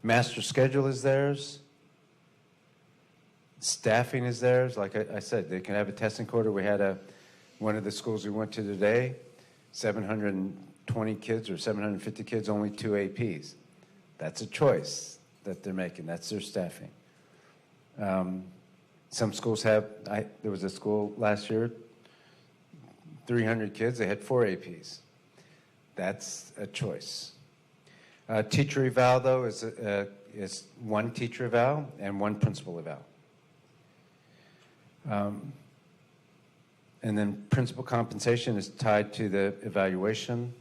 Master schedule is theirs. Staffing is theirs. Like I said, they can have a testing quarter. We had one of the schools we went to today, 720 kids or 750 kids, only 2 APs. That's a choice that they're making. That's their staffing. Some schools have, there was a school last year, 300 kids, they had 4 APs. That's a choice. Teacher eval, though, is one teacher eval and one principal eval. And then principal compensation is tied to the evaluation.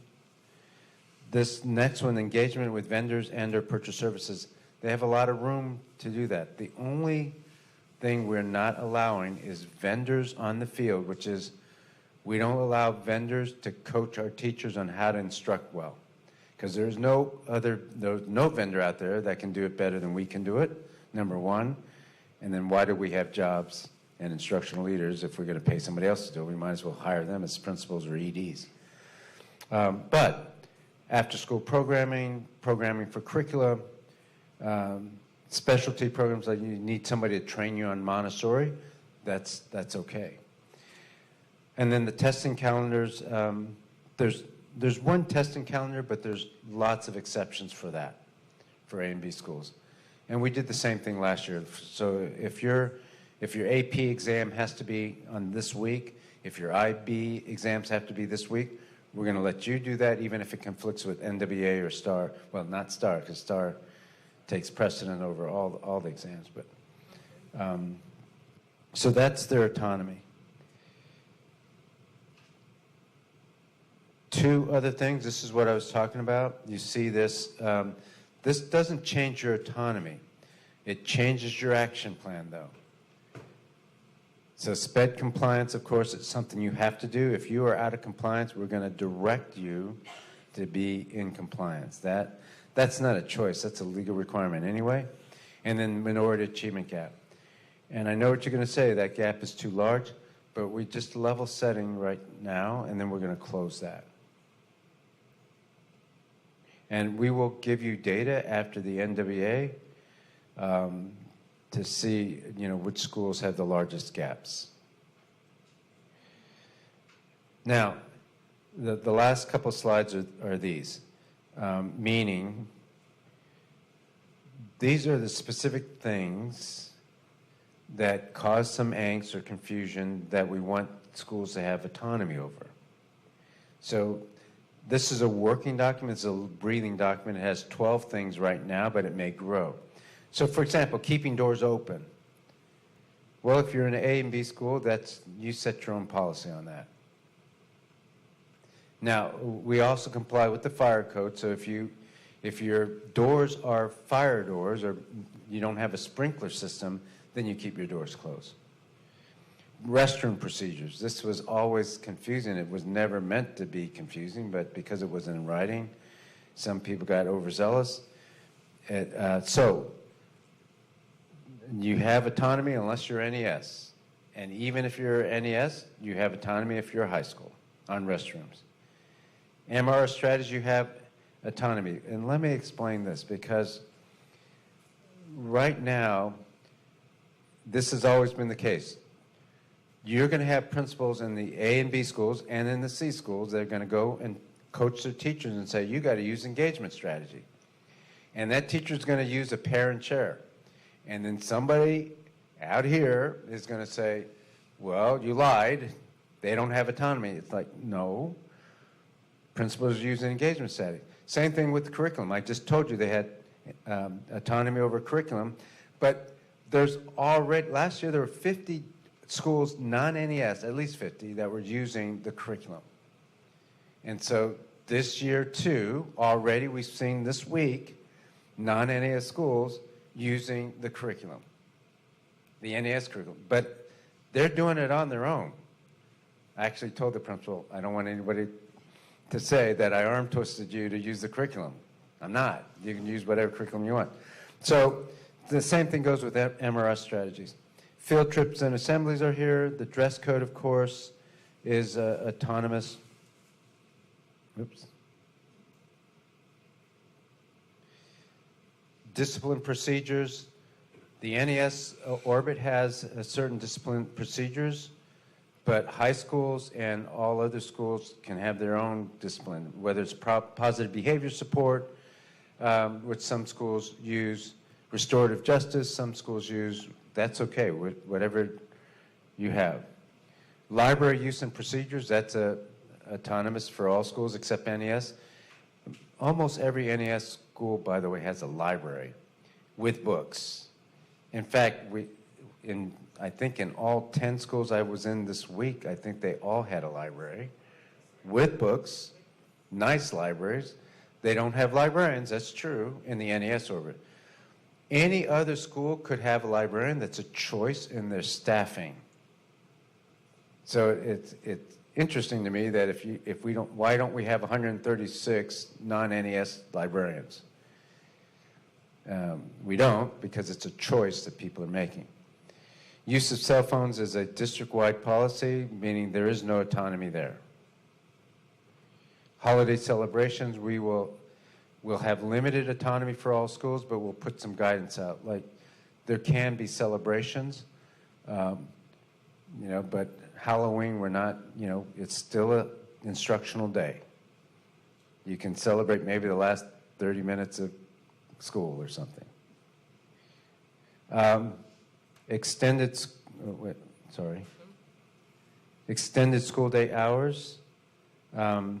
This next one, engagement with vendors and or purchase services, they have a lot of room to do that. The only thing we're not allowing is vendors on the field, which is we don't allow vendors to coach our teachers on how to instruct well, because there's no vendor out there that can do it better than we can do it, number one. And then why do we have jobs and instructional leaders if we're going to pay somebody else to do it? We might as well hire them as principals or EDs. But after-school programming for curricula, specialty programs, like you need somebody to train you on Montessori, that's okay. And then the testing calendars, there's one testing calendar, but there's lots of exceptions for that, for A and B schools. And we did the same thing last year. So if your AP exam has to be on this week, if your IB exams have to be this week, we're going to let you do that, even if it conflicts with NWA or STAR. Well, not STAR, because STAR takes precedent over all the exams. But so that's their autonomy. 2 other things. This is what I was talking about. You see this. This doesn't change your autonomy. It changes your action plan, though. So SPED compliance, of course, it's something you have to do. If you are out of compliance, we're going to direct you to be in compliance. That's not a choice. That's a legal requirement anyway. And then minority achievement gap. And I know what you're going to say, that gap is too large, but we're just level setting right now, and then we're going to close that. And we will give you data after the NWA to see, which schools have the largest gaps. Now, the last couple slides are these, meaning these are the specific things that cause some angst or confusion that we want schools to have autonomy over. So this is a working document. It's a breathing document. It has 12 things right now, but it may grow. So, for example, keeping doors open. Well, if you're in an A and B school, you set your own policy on that. Now, we also comply with the fire code. So if your doors are fire doors or you don't have a sprinkler system, then you keep your doors closed. Restroom procedures. This was always confusing. It was never meant to be confusing, but because it was in writing, some people got overzealous. So you have autonomy unless you're NES. And even if you're NES, you have autonomy if you're a high school on restrooms. MR strategy, you have autonomy. And let me explain this, because right now, this has always been the case. You're going to have principals in the A and B schools and in the C schools that are going to go and coach their teachers and say, you got to use engagement strategy. And that teacher's going to use a parent chair. And then somebody out here is going to say, well, you lied. They don't have autonomy. It's like, no. Principals use an engagement strategy. Same thing with the curriculum. I just told you they had autonomy over curriculum. But there's already, last year there were 50 schools, non-NES, at least 50, that were using the curriculum. And so This year, too, already we've seen this week non-NAS schools using the curriculum, the NAS curriculum. But they're doing it on their own. I actually told the principal, I don't want anybody to say that I arm twisted you to use the curriculum. I'm not. You can use whatever curriculum you want. So the same thing goes with MRS strategies. Field trips and assemblies are here. The dress code, of course, is autonomous. Oops. Discipline procedures. The NES orbit has certain discipline procedures, but high schools and all other schools can have their own discipline, whether it's positive behavior support, which some schools use, restorative justice, some schools use, that's okay, whatever you have. Library use and procedures, that's autonomous for all schools except NES. Almost every NES school, by the way, has a library with books. In fact, I think in all 10 schools I was in this week, I think they all had a library with books, nice libraries. They don't have librarians, that's true, in the NES orbit. Any other school could have a librarian. That's a choice in their staffing. So it's interesting to me that if we don't, why don't we have 136 non-NES librarians? We don't, because it's a choice that people are making. Use of cell phones is a district-wide policy, meaning there is no autonomy there. Holiday celebrations, we'll have limited autonomy for all schools, but we'll put some guidance out. Like, there can be celebrations, but Halloween, we're not, it's still an instructional day. You can celebrate maybe the last 30 minutes of school or something. Extended school day hours. There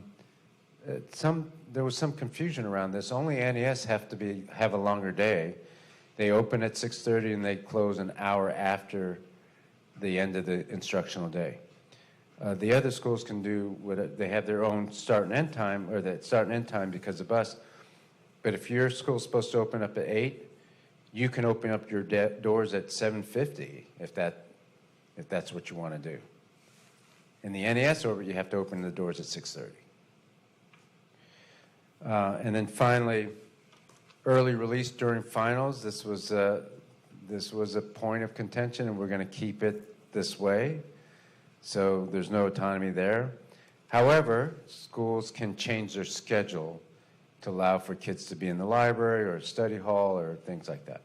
was some confusion around this. Only NES have a longer day. They open at 6:30 and they close an hour after the end of the instructional day. The other schools can do they have their own start and end time, or the start and end time because of us. But if your school's supposed to open up at 8, you can open up your doors at 7:50 if that's what you want to do. In the NES orbit, you have to open the doors at 6:30. And then finally, early release during finals. This was a point of contention, and we're going to keep it this way. So there's no autonomy there. However, schools can change their schedule to allow for kids to be in the library or study hall or things like that.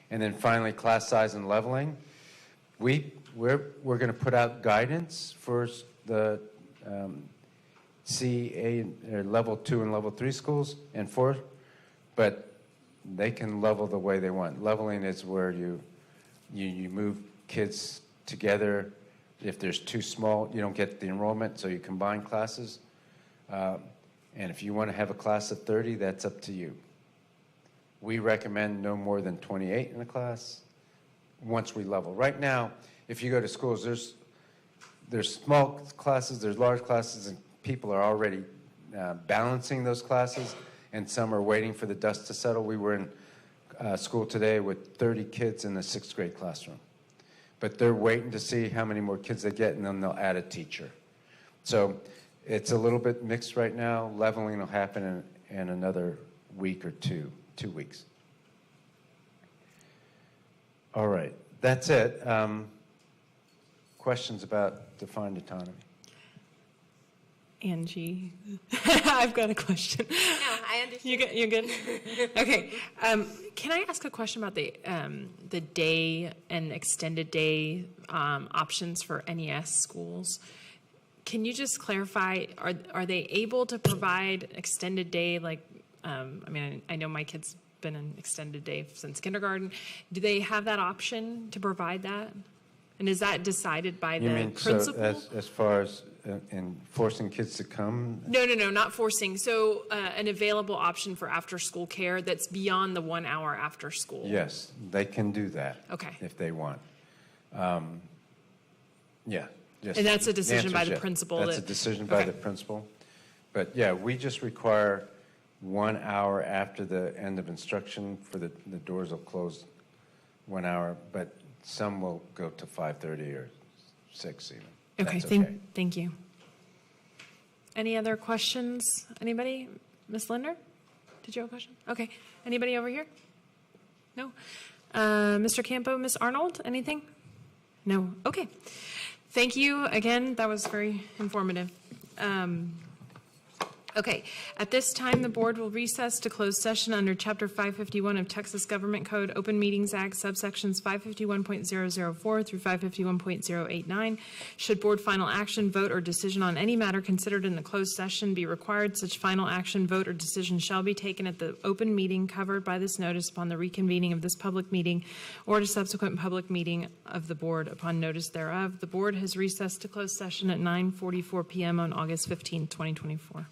And then finally, class size and leveling. We're going to put out guidance for the CA or level 2 and level 3 schools and 4, but they can level the way they want. Leveling is where you move kids together. If there's too small, you don't get the enrollment, so you combine classes. And if you want to have a class of 30, that's up to you. We recommend no more than 28 in a class once we level. Right now, if you go to schools, there's small classes, there's large classes, and people are already balancing those classes, and some are waiting for the dust to settle. We were in school today with 30 kids in the 6th grade classroom. But they're waiting to see how many more kids they get, and then they'll add a teacher. So it's a little bit mixed right now. Leveling will happen in another week or 2 weeks. All right, that's it. Questions about defined autonomy? Angie, I've got a question. No, I understand. You're good? Okay. Can I ask a question about the day and extended day options for NES schools? Can you just clarify, are they able to provide extended day? Like, I know my kid's been in extended day since kindergarten. Do they have that option to provide that? And is that decided by the principal? So as far as in forcing kids to come? No, not forcing. So an available option for after-school care that's beyond the 1 hour after school. Yes, they can do that. Okay. If they want. Yeah. And that's a decision by the principal? That's a decision by the principal. But yeah, we just require 1 hour after the end of instruction for the doors will close 1 hour, but some will go to 5:30 or 6 even. Okay, That's thank you. Any other questions? Anybody? Ms. Linder? Did you have a question? Okay. Anybody over here? No? Mr. Campo, Ms. Arnold, anything? No? Okay. Thank you again. That was very informative. Okay, at this time, the board will recess to close session under Chapter 551 of Texas Government Code, Open Meetings Act, subsections 551.004 through 551.089. Should board final action, vote, or decision on any matter considered in the closed session be required, such final action, vote, or decision shall be taken at the open meeting covered by this notice upon the reconvening of this public meeting or at a subsequent public meeting of the board upon notice thereof. The board has recessed to closed session at 9:44 p.m. on August 15, 2024.